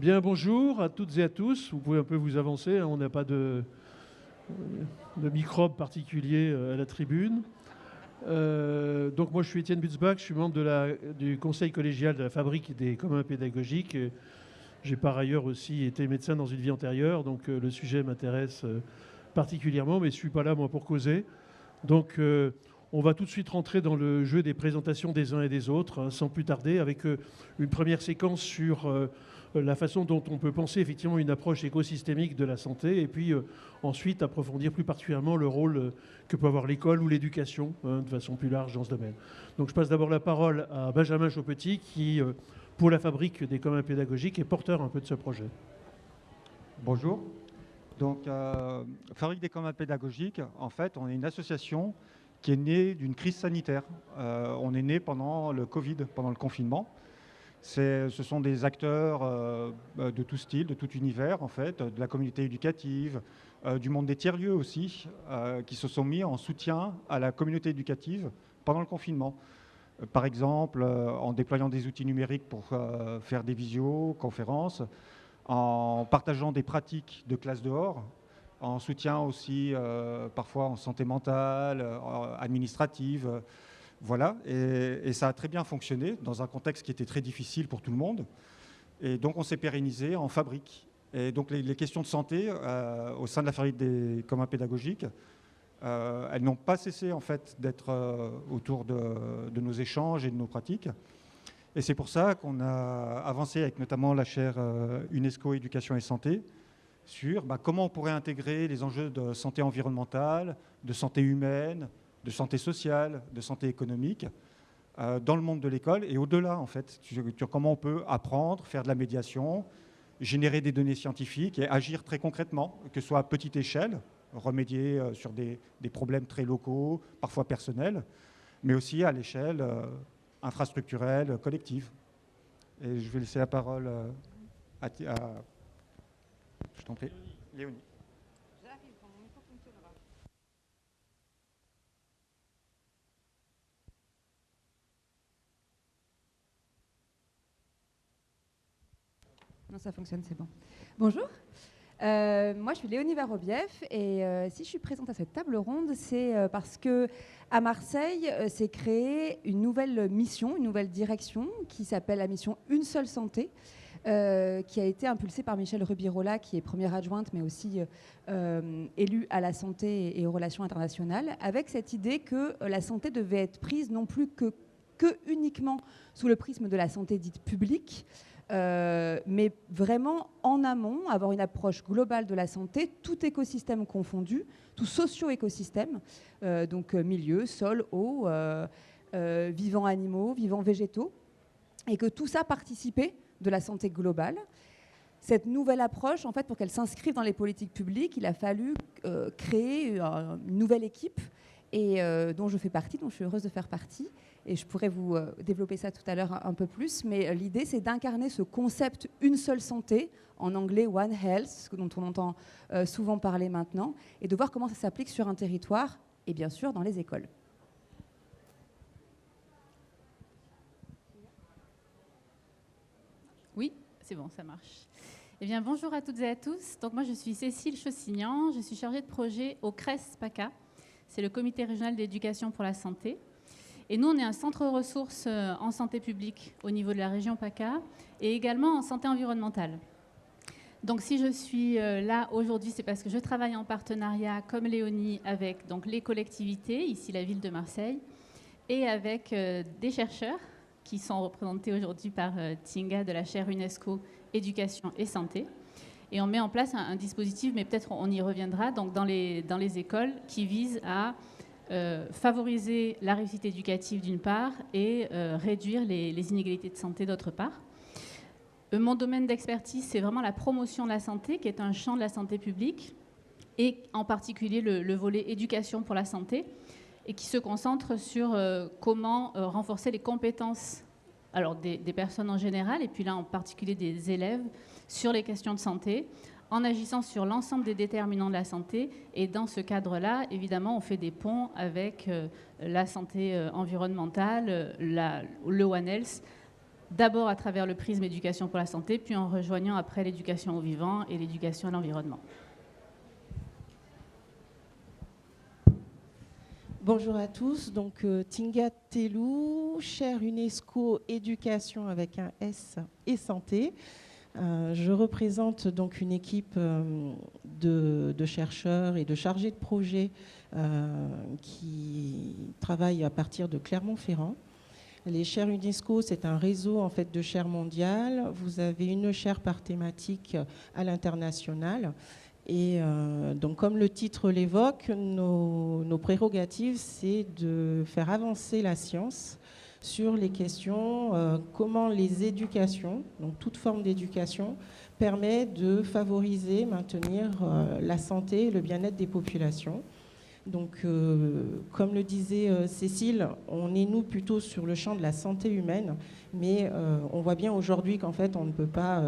Bien, bonjour à toutes et à tous. Vous pouvez un peu vous avancer, hein, on n'a pas de microbe particulier à la tribune. Donc moi je suis Étienne Butzbach, je suis membre du conseil collégial de la Fabrique des communs pédagogiques. J'ai par ailleurs aussi été médecin dans une vie antérieure, donc le sujet m'intéresse particulièrement, mais je ne suis pas là moi pour causer. Donc on va tout de suite rentrer dans le jeu des présentations des uns et des autres, hein, sans plus tarder, avec une première séquence sur la façon dont on peut penser effectivement une approche écosystémique de la santé, et puis ensuite approfondir plus particulièrement le rôle que peut avoir l'école ou l'éducation, hein, de façon plus large dans ce domaine. Donc je passe d'abord la parole à Benjamin Chaupetit, qui, pour la Fabrique des communs pédagogiques, est porteur un peu de ce projet. Bonjour. Donc, Fabrique des communs pédagogiques, en fait, on est une association qui est née d'une crise sanitaire. On est né pendant le Covid, pendant le confinement. Ce sont des acteurs de tout style, de tout univers, en fait, de la communauté éducative, du monde des tiers-lieux aussi, qui se sont mis en soutien à la communauté éducative pendant le confinement. Par exemple, en déployant des outils numériques pour faire des visioconférences, en partageant des pratiques de classe dehors, en soutien aussi parfois en santé mentale, administrative. Voilà, et ça a très bien fonctionné dans un contexte qui était très difficile pour tout le monde. Et donc on s'est pérennisé en fabrique. Et donc les questions de santé au sein de la Fabrique des communs pédagogiques, elles n'ont pas cessé en fait d'être autour de nos échanges et de nos pratiques. Et c'est pour ça qu'on a avancé avec notamment la chaire UNESCO Éducation et Santé sur comment on pourrait intégrer les enjeux de santé environnementale, de santé humaine, de santé sociale, de santé économique dans le monde de l'école et au-delà en fait, sur comment on peut apprendre, faire de la médiation, générer des données scientifiques et agir très concrètement, que ce soit à petite échelle, remédier sur des problèmes très locaux, parfois personnels, mais aussi à l'échelle infrastructurelle, collective. Et je vais laisser la parole à je t'en prie, Léonie. Non, ça fonctionne, c'est bon. Bonjour, moi je suis Léonie Varobieff et si je suis présente à cette table ronde, c'est parce que à Marseille s'est créée une nouvelle mission, une nouvelle direction qui s'appelle la mission Une seule santé, qui a été impulsée par Michèle Rubirola, qui est première adjointe, mais aussi élue à la santé et aux relations internationales, avec cette idée que la santé devait être prise non plus que uniquement sous le prisme de la santé dite publique, mais vraiment en amont, avoir une approche globale de la santé, tout écosystème confondu, tout socio-écosystème, donc milieu, sol, eau, vivants animaux, vivants végétaux, et que tout ça participait de la santé globale. Cette nouvelle approche, en fait, pour qu'elle s'inscrive dans les politiques publiques, il a fallu créer une nouvelle équipe et dont je fais partie, dont je suis heureuse de faire partie. Et je pourrais vous développer ça tout à l'heure un peu plus, mais l'idée, c'est d'incarner ce concept une seule santé, en anglais One Health, dont on entend souvent parler maintenant, et de voir comment ça s'applique sur un territoire, et bien sûr dans les écoles. Oui, c'est bon, ça marche. Eh bien, bonjour à toutes et à tous. Donc, moi, je suis Cécile Chaussignan, je suis chargée de projet au CRES PACA, c'est le Comité régional d'éducation pour la santé. Et nous, on est un centre ressources en santé publique au niveau de la région PACA et également en santé environnementale. Donc, si je suis là aujourd'hui, c'est parce que je travaille en partenariat, comme Léonie, avec donc, les collectivités, ici la ville de Marseille, et avec des chercheurs qui sont représentés aujourd'hui par Tinga de la chaire UNESCO Éducation et Santé. Et on met en place un dispositif, mais peut-être on y reviendra, donc dans les écoles, qui vise à favoriser la réussite éducative d'une part et réduire les inégalités de santé d'autre part. Mon domaine d'expertise, c'est vraiment la promotion de la santé, qui est un champ de la santé publique, et en particulier le volet éducation pour la santé, et qui se concentre sur comment renforcer les compétences alors des personnes en général, et puis là en particulier des élèves, sur les questions de santé, en agissant sur l'ensemble des déterminants de la santé. Et dans ce cadre-là, évidemment, on fait des ponts avec la santé environnementale, le One Health, d'abord à travers le prisme éducation pour la santé, puis en rejoignant après l'éducation au vivant et l'éducation à l'environnement. Bonjour à tous, donc Tinga Telou, chaire UNESCO éducation avec un S et santé. Je représente donc une équipe de chercheurs et de chargés de projet qui travaillent à partir de Clermont-Ferrand. Les chaires UNESCO, c'est un réseau en fait de chaires mondiales. Vous avez une chaire par thématique à l'international. Et donc, comme le titre l'évoque, nos prérogatives, c'est de faire avancer la science sur les questions comment les éducations, donc toute forme d'éducation, permet de favoriser, maintenir la santé et le bien-être des populations. Donc, comme le disait Cécile, on est nous plutôt sur le champ de la santé humaine, mais on voit bien aujourd'hui qu'en fait, on ne peut pas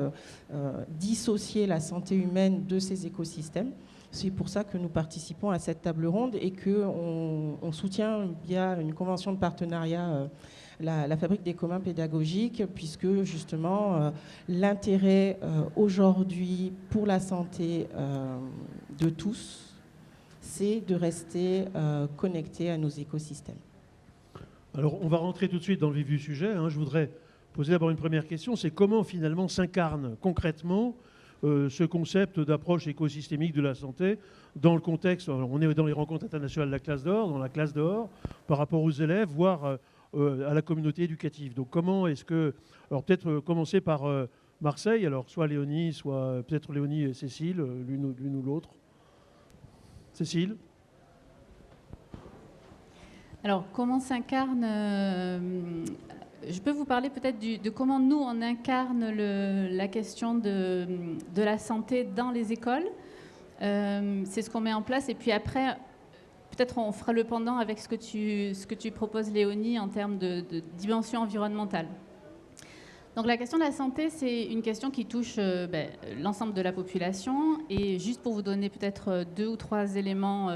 dissocier la santé humaine de ces écosystèmes. C'est pour ça que nous participons à cette table ronde et qu'on soutient via une convention de partenariat la fabrique des communs pédagogiques, puisque justement l'intérêt aujourd'hui pour la santé de tous, c'est de rester connecté à nos écosystèmes. Alors, on va rentrer tout de suite dans le vif du sujet. Je voudrais poser d'abord une première question, c'est comment finalement s'incarne concrètement ce concept d'approche écosystémique de la santé dans le contexte, on est dans les rencontres internationales de la classe d'or, dans la classe d'or, par rapport aux élèves, voire à la communauté éducative. Donc comment est-ce que... Alors peut-être commencer par Marseille, alors soit Léonie, soit peut-être Léonie et Cécile, l'une ou l'autre. Cécile ? Alors, comment s'incarne je peux vous parler peut-être de comment nous, on incarne la question de la santé dans les écoles. C'est ce qu'on met en place. Et puis après, peut-être on fera le pendant avec ce que tu proposes, Léonie, en termes de dimension environnementale. Donc la question de la santé, c'est une question qui touche l'ensemble de la population. Et juste pour vous donner peut-être 2 ou 3 éléments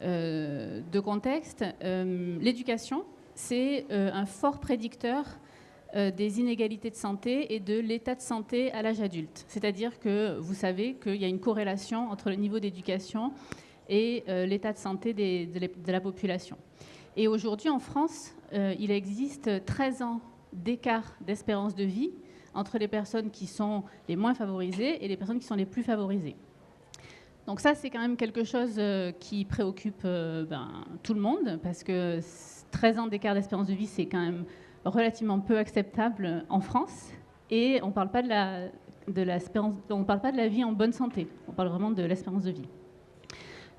de contexte, l'éducation, c'est un fort prédicteur des inégalités de santé et de l'état de santé à l'âge adulte. C'est-à-dire que vous savez qu'il y a une corrélation entre le niveau d'éducation et l'état de santé de la population. Et aujourd'hui, en France, il existe 13 ans d'écart d'espérance de vie entre les personnes qui sont les moins favorisées et les personnes qui sont les plus favorisées. Donc ça, c'est quand même quelque chose qui préoccupe tout le monde, parce que 13 ans d'écart d'espérance de vie, c'est quand même relativement peu acceptable en France. Et on ne parle pas de la vie en bonne santé, on parle vraiment de l'espérance de vie.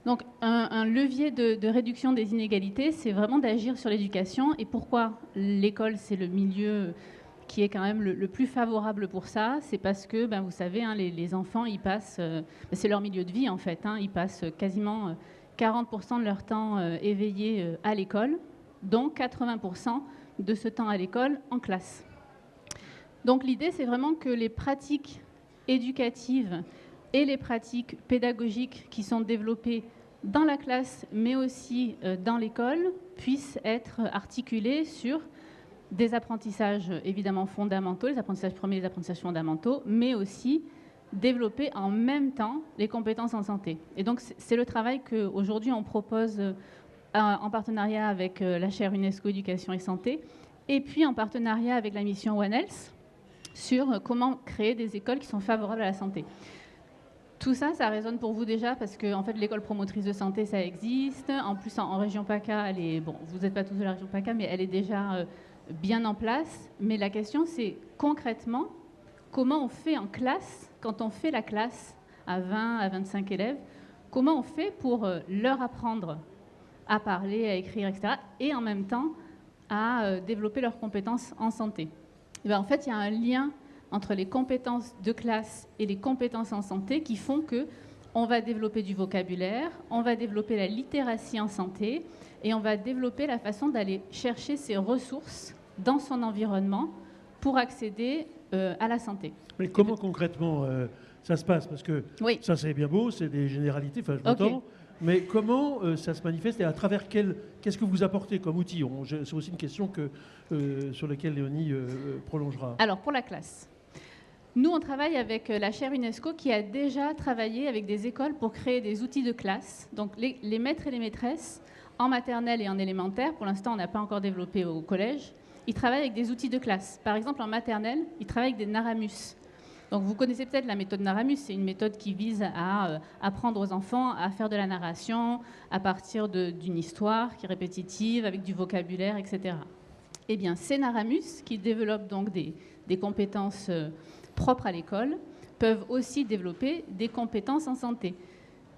Donc un levier de réduction des inégalités, c'est vraiment d'agir sur l'éducation. Et pourquoi l'école, c'est le milieu qui est quand même le plus favorable pour ça? C'est parce que, vous savez, les enfants, ils passent, c'est leur milieu de vie en fait, ils passent quasiment 40% de leur temps éveillés à l'école, donc 80% de ce temps à l'école en classe. Donc l'idée, c'est vraiment que les pratiques éducatives et les pratiques pédagogiques qui sont développées dans la classe, mais aussi dans l'école, puissent être articulées sur des apprentissages évidemment fondamentaux, les apprentissages premiers, les apprentissages fondamentaux, mais aussi développer en même temps les compétences en santé. Et donc c'est le travail qu'aujourd'hui on propose en partenariat avec la chaire UNESCO Éducation et Santé, et puis en partenariat avec la mission One Health, sur comment créer des écoles qui sont favorables à la santé. Tout ça, ça résonne pour vous déjà, parce que en fait, l'école promotrice de santé, ça existe. En plus, en région PACA, vous n'êtes pas tous de la région PACA, mais elle est déjà bien en place. Mais la question, c'est concrètement, comment on fait en classe, quand on fait la classe à 20, à 25 élèves, comment on fait pour leur apprendre à parler, à écrire, etc., et en même temps à développer leurs compétences en santé. Et en fait, il y a un lien entre les compétences de classe et les compétences en santé qui font qu'on va développer du vocabulaire, on va développer la littératie en santé et on va développer la façon d'aller chercher ses ressources dans son environnement pour accéder à la santé. Mais comment concrètement ça se passe? Parce que oui. Ça, c'est bien beau, c'est des généralités, enfin je m'entends. Mais comment ça se manifeste et à travers qu'est-ce que vous apportez comme outil? C'est aussi une question sur laquelle Léonie prolongera. Alors, pour la classe. Nous, on travaille avec la chaire UNESCO qui a déjà travaillé avec des écoles pour créer des outils de classe. Donc, les maîtres et les maîtresses, en maternelle et en élémentaire, pour l'instant, on n'a pas encore développé au collège, ils travaillent avec des outils de classe. Par exemple, en maternelle, ils travaillent avec des Naramus. Donc, vous connaissez peut-être la méthode Naramus. C'est une méthode qui vise à apprendre aux enfants à faire de la narration à partir d'une histoire qui est répétitive, avec du vocabulaire, etc. Eh bien, ces Naramus, qui développent donc des compétences propres à l'école, peuvent aussi développer des compétences en santé.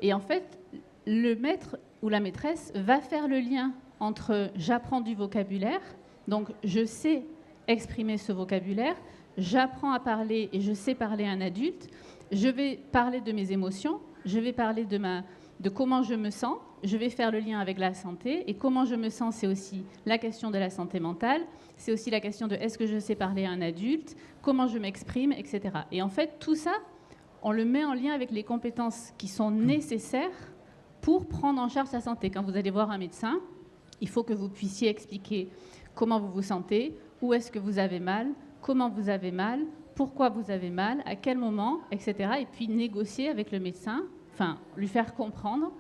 Et en fait, le maître ou la maîtresse va faire le lien entre j'apprends du vocabulaire, donc je sais exprimer ce vocabulaire, j'apprends à parler et je sais parler à un adulte, je vais parler de mes émotions, je vais parler de comment je me sens, je vais faire le lien avec la santé, et comment je me sens, c'est aussi la question de la santé mentale, c'est aussi la question de est-ce que je sais parler à un adulte, comment je m'exprime, etc. Et en fait, tout ça, on le met en lien avec les compétences qui sont nécessaires pour prendre en charge sa santé. Quand vous allez voir un médecin, il faut que vous puissiez expliquer comment vous vous sentez, où est-ce que vous avez mal, comment vous avez mal, pourquoi vous avez mal, à quel moment, etc. Et puis négocier avec le médecin, enfin, lui faire comprendre,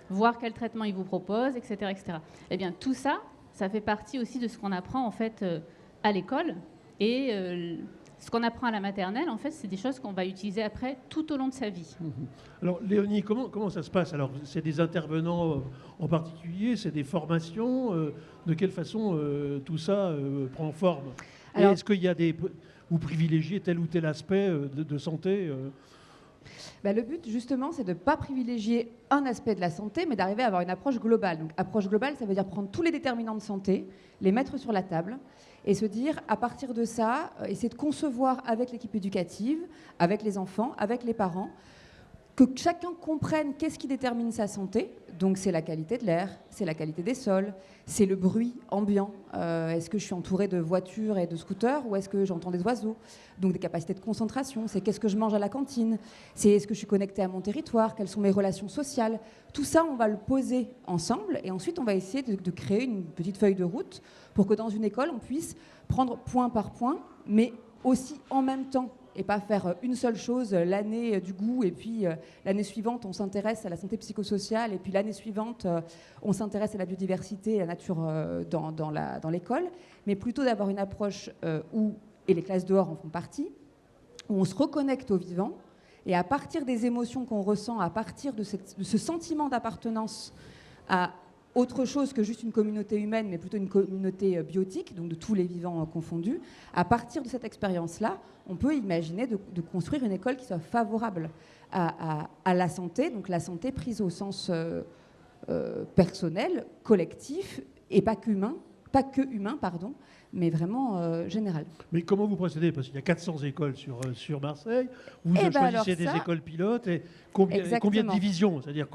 voir quel traitement il vous propose, etc., etc. Eh bien, tout ça, ça fait partie aussi de ce qu'on apprend en fait à l'école. Et ce qu'on apprend à la maternelle, en fait, c'est des choses qu'on va utiliser après tout au long de sa vie. Alors, Léonie, comment ça se passe? Alors, c'est des intervenants en particulier, c'est des formations. De quelle façon tout ça prend forme? Alors, est-ce qu'il y a vous privilégiez tel ou tel aspect de santé Le but, justement, c'est de ne pas privilégier un aspect de la santé, mais d'arriver à avoir une approche globale. Donc, approche globale, ça veut dire prendre tous les déterminants de santé, les mettre sur la table, et se dire, à partir de ça, essayer de concevoir avec l'équipe éducative, avec les enfants, avec les parents, que chacun comprenne qu'est-ce qui détermine sa santé. Donc, c'est la qualité de l'air, c'est la qualité des sols, c'est le bruit ambiant. Est-ce que je suis entourée de voitures et de scooters ou est-ce que j'entends des oiseaux? Donc, des capacités de concentration, c'est qu'est-ce que je mange à la cantine, c'est est-ce que je suis connectée à mon territoire, quelles sont mes relations sociales. Tout ça, on va le poser ensemble et ensuite, on va essayer de créer une petite feuille de route pour que dans une école, on puisse prendre point par point, mais aussi en même temps, et pas faire une seule chose l'année du goût, et puis l'année suivante, on s'intéresse à la santé psychosociale, et puis l'année suivante, on s'intéresse à la biodiversité et à la nature dans l'école, mais plutôt d'avoir une approche et les classes dehors en font partie, où on se reconnecte au vivant, et à partir des émotions qu'on ressent, à partir de ce sentiment d'appartenance à autre chose que juste une communauté humaine, mais plutôt une communauté biotique, donc de tous les vivants confondus. À partir de cette expérience-là, on peut imaginer de construire une école qui soit favorable à la santé, donc la santé prise au sens personnel, collectif, et pas que humain, mais vraiment général. Mais comment vous procédez? Parce qu'il y a 400 écoles sur Marseille. Vous choisissez des écoles pilotes. Et combien de divisions? C'est-à-dire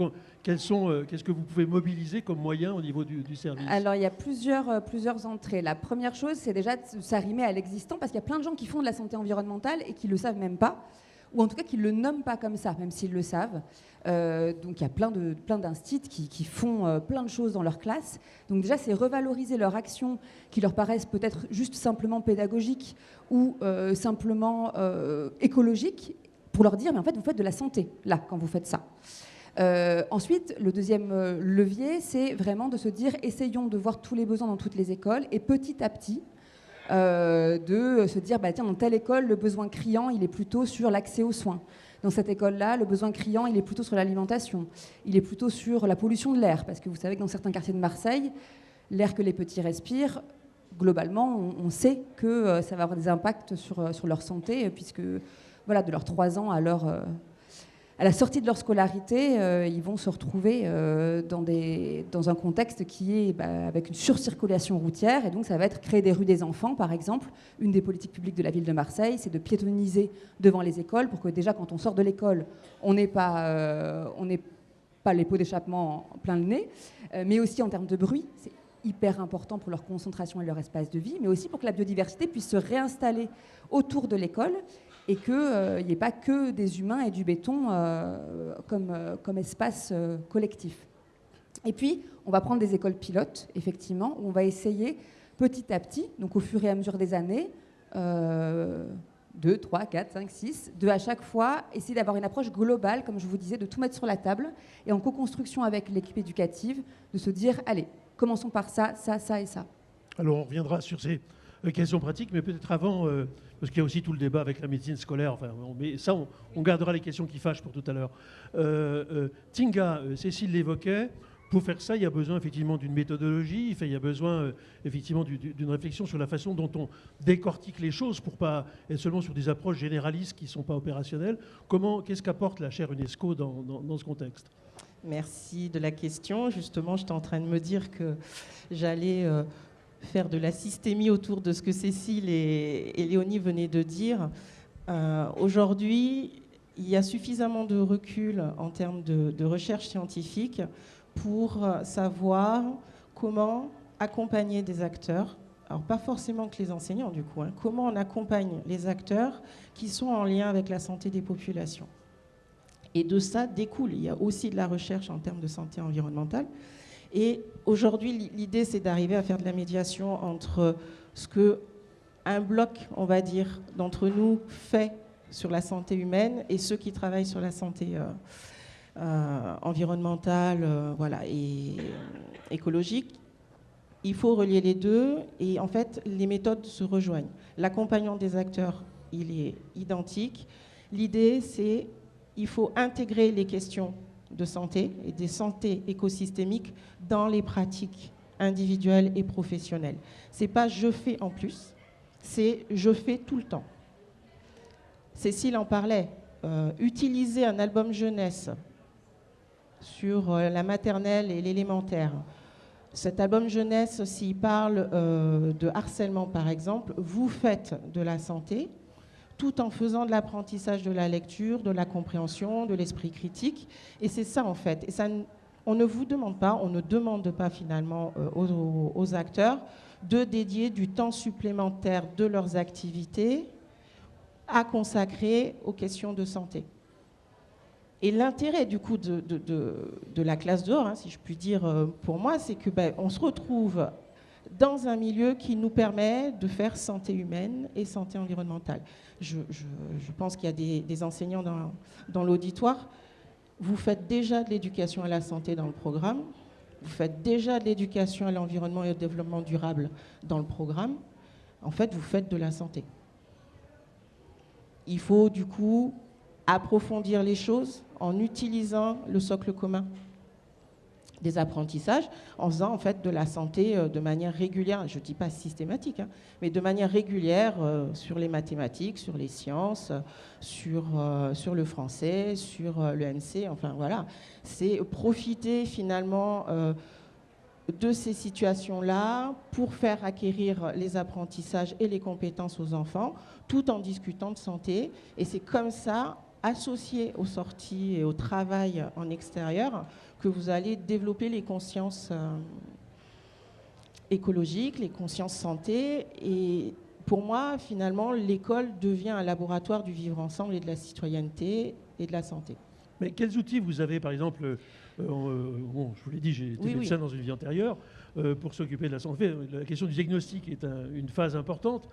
qu'est-ce que vous pouvez mobiliser comme moyen au niveau du service? Alors, il y a plusieurs entrées. La première chose, c'est déjà de s'arrimer à l'existant, parce qu'il y a plein de gens qui font de la santé environnementale et qui ne le savent même pas, ou en tout cas qui ne le nomment pas comme ça, même s'ils le savent. Donc il y a plein d'instits qui font plein de choses dans leur classe. Donc déjà, c'est revaloriser leurs actions qui leur paraissent peut-être juste simplement pédagogiques ou simplement écologiques, pour leur dire, mais en fait, vous faites de la santé, là, quand vous faites ça. Ensuite, le deuxième levier, c'est vraiment de se dire, essayons de voir tous les besoins dans toutes les écoles, et petit à petit, de se dire, tiens, dans telle école, le besoin criant, il est plutôt sur l'accès aux soins. Dans cette école-là, le besoin criant, il est plutôt sur l'alimentation. Il est plutôt sur la pollution de l'air, parce que vous savez que dans certains quartiers de Marseille, l'air que les petits respirent, globalement, on sait que ça va avoir des impacts sur leur santé, puisque voilà, de leurs 3 ans à la sortie de leur scolarité, ils vont se retrouver dans un contexte qui est avec une surcirculation routière, et donc ça va être créer des rues des enfants, par exemple. Une des politiques publiques de la ville de Marseille, c'est de piétoniser devant les écoles pour que déjà quand on sort de l'école, on n'ait pas les pots d'échappement plein le nez, mais aussi en termes de bruit. C'est hyper important pour leur concentration et leur espace de vie, mais aussi pour que la biodiversité puisse se réinstaller autour de l'école et qu'il n'y ait pas que des humains et du béton comme espace collectif. Et puis, on va prendre des écoles pilotes, effectivement, où on va essayer petit à petit, donc au fur et à mesure des années, 2, 3, 4, 5, 6, de à chaque fois essayer d'avoir une approche globale, comme je vous disais, de tout mettre sur la table, et en co-construction avec l'équipe éducative, de se dire, allez, commençons par ça, ça, ça et ça. Alors on reviendra sur ces questions pratiques, mais peut-être avant, parce qu'il y a aussi tout le débat avec la médecine scolaire, enfin, mais ça, on gardera les questions qui fâchent pour tout à l'heure. Tinga, Cécile l'évoquait, pour faire ça, il y a besoin effectivement d'une méthodologie, il y a besoin effectivement d'une réflexion sur la façon dont on décortique les choses pour pas être seulement sur des approches généralistes qui ne sont pas opérationnelles. Qu'est-ce qu'apporte la chaire UNESCO dans ce contexte ? Merci de la question. Justement, j'étais en train de me dire que j'allais faire de la systémie autour de ce que Cécile et Léonie venaient de dire. Aujourd'hui, il y a suffisamment de recul en termes de recherche scientifique pour savoir comment accompagner des acteurs, alors pas forcément que les enseignants du coup, comment on accompagne les acteurs qui sont en lien avec la santé des populations. Et de ça découle, il y a aussi de la recherche en termes de santé environnementale. Et aujourd'hui, l'idée, c'est d'arriver à faire de la médiation entre ce qu'un bloc, on va dire, d'entre nous fait sur la santé humaine et ceux qui travaillent sur la santé environnementale voilà, et écologique. Il faut relier les deux et en fait, les méthodes se rejoignent. L'accompagnement des acteurs, il est identique. L'idée, c'est qu'il faut intégrer les questions de santé et des santé écosystémiques dans les pratiques individuelles et professionnelles. C'est pas je fais en plus, c'est je fais tout le temps. Cécile en parlait, utiliser un album jeunesse sur la maternelle et l'élémentaire. Cet album jeunesse, s'il parle de harcèlement par exemple, vous faites de la santé tout en faisant de l'apprentissage de la lecture, de la compréhension, de l'esprit critique. Et c'est ça en fait. Et ça, on ne vous demande pas, on ne demande pas finalement aux acteurs de dédier du temps supplémentaire de leurs activités à consacrer aux questions de santé. Et l'intérêt du coup de la classe dehors, si je puis dire pour moi, c'est que on se retrouve dans un milieu qui nous permet de faire santé humaine et santé environnementale. Je pense qu'il y a des enseignants dans l'auditoire. Vous faites déjà de l'éducation à la santé dans le programme. Vous faites déjà de l'éducation à l'environnement et au développement durable dans le programme. En fait, vous faites de la santé. Il faut du coup approfondir les choses en utilisant le socle commun des apprentissages, en faisant en fait de la santé de manière régulière, je ne dis pas systématique, mais de manière régulière sur les mathématiques, sur les sciences, sur le français, sur l'EMC, enfin voilà. C'est profiter finalement de ces situations-là pour faire acquérir les apprentissages et les compétences aux enfants, tout en discutant de santé. Et c'est comme ça, associé aux sorties et au travail en extérieur, que vous allez développer les consciences écologiques, les consciences santé. Et pour moi, finalement, l'école devient un laboratoire du vivre ensemble et de la citoyenneté et de la santé. Mais quels outils vous avez, par exemple, je vous l'ai dit, j'ai été médecin dans une vie antérieure, pour s'occuper de la santé. La question du diagnostic est une phase importante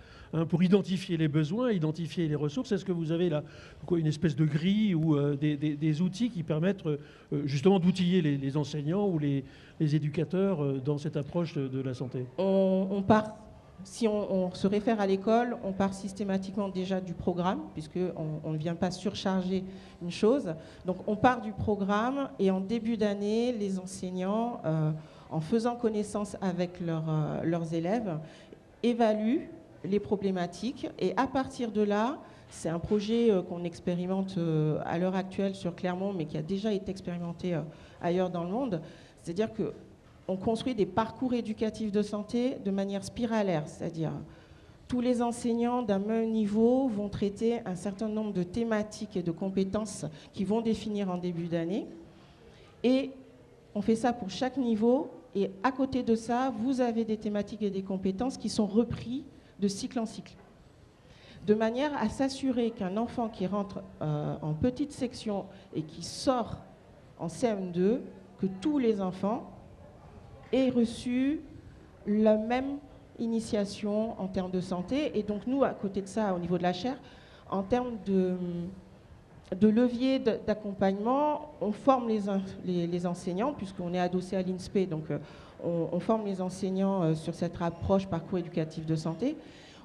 pour identifier les besoins, identifier les ressources. Est-ce que vous avez là une espèce de grille ou des outils qui permettent justement d'outiller les enseignants ou les éducateurs dans cette approche de la santé ? On part, si on se réfère à l'école, on part systématiquement déjà du programme, puisqu'on ne vient pas surcharger une chose. Donc on part du programme et en début d'année, les enseignants, en faisant connaissance avec leurs élèves, évaluent les problématiques. Et à partir de là, c'est un projet qu'on expérimente à l'heure actuelle sur Clermont, mais qui a déjà été expérimenté ailleurs dans le monde. C'est-à-dire qu'on construit des parcours éducatifs de santé de manière spiralaire, c'est-à-dire tous les enseignants d'un même niveau vont traiter un certain nombre de thématiques et de compétences qu'ils vont définir en début d'année. Et on fait ça pour chaque niveau. Et à côté de ça, vous avez des thématiques et des compétences qui sont repris de cycle en cycle. De manière à s'assurer qu'un enfant qui rentre en petite section et qui sort en CM2, que tous les enfants aient reçu la même initiation en termes de santé. Et donc nous, à côté de ça, au niveau de la chaire, en termes de levier d'accompagnement, on forme les enseignants, puisqu'on est adossé à l'INSPE, donc on forme les enseignants sur cette approche parcours éducatif de santé.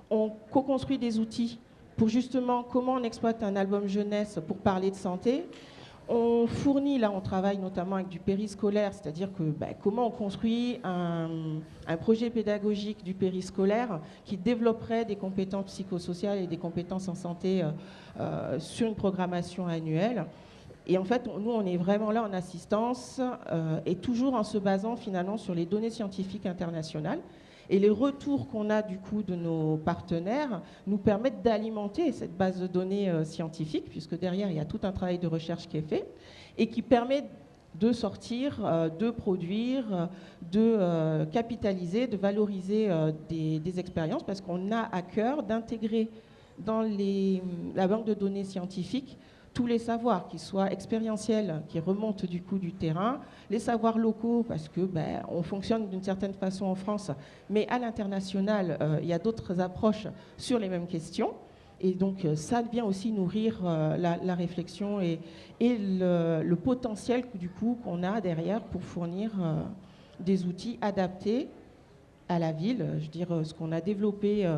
On co-construit des outils pour justement comment on exploite un album jeunesse pour parler de santé. On fournit, là on travaille notamment avec du périscolaire, c'est-à-dire que comment on construit un projet pédagogique du périscolaire qui développerait des compétences psychosociales et des compétences en santé sur une programmation annuelle. Et en fait, nous on est vraiment là en assistance et toujours en se basant finalement sur les données scientifiques internationales. Et les retours qu'on a du coup de nos partenaires nous permettent d'alimenter cette base de données scientifique, puisque derrière, il y a tout un travail de recherche qui est fait, et qui permet de sortir, de produire, de capitaliser, de valoriser des expériences, parce qu'on a à cœur d'intégrer dans la banque de données scientifiques tous les savoirs, qui soient expérientiels, qui remontent du coup du terrain, les savoirs locaux, parce que on fonctionne d'une certaine façon en France, mais à l'international, il y a d'autres approches sur les mêmes questions. Et donc ça vient aussi nourrir la réflexion et le potentiel du coup qu'on a derrière pour fournir des outils adaptés à la ville. Je veux dire, ce qu'on a développé,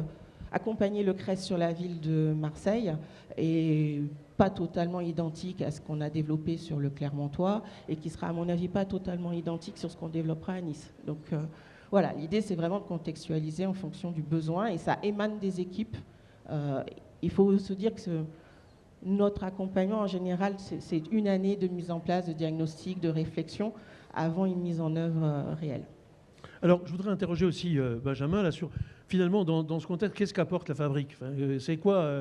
accompagner le CRES sur la ville de Marseille, et pas totalement identique à ce qu'on a développé sur le Clermontois et qui sera à mon avis pas totalement identique sur ce qu'on développera à Nice. Donc voilà, l'idée c'est vraiment de contextualiser en fonction du besoin et ça émane des équipes. Il faut se dire que notre accompagnement en général c'est une année de mise en place de diagnostic, de réflexion avant une mise en œuvre réelle. Alors je voudrais interroger aussi Benjamin là sur finalement, dans ce contexte, qu'est-ce qu'apporte la fabrique? C'est quoi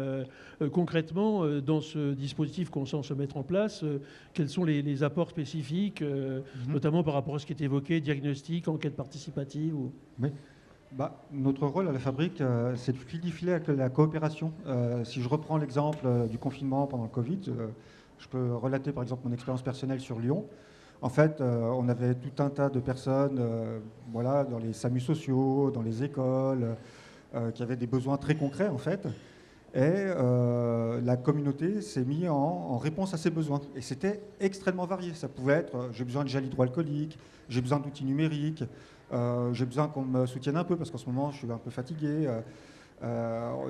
concrètement dans ce dispositif qu'on sent se mettre en place? Quels sont les apports spécifiques, notamment par rapport à ce qui est évoqué, diagnostic, enquête participative Oui. Notre rôle à la fabrique, c'est de fluidifier avec la coopération. Si je reprends l'exemple du confinement pendant le Covid, je peux relater par exemple mon expérience personnelle sur Lyon. En fait, on avait tout un tas de personnes dans les SAMU sociaux, dans les écoles, qui avaient des besoins très concrets, en fait. Et la communauté s'est mise en réponse à ces besoins. Et c'était extrêmement varié. Ça pouvait être j'ai besoin de gel hydroalcoolique, j'ai besoin d'outils numériques, j'ai besoin qu'on me soutienne un peu parce qu'en ce moment, je suis un peu fatigué.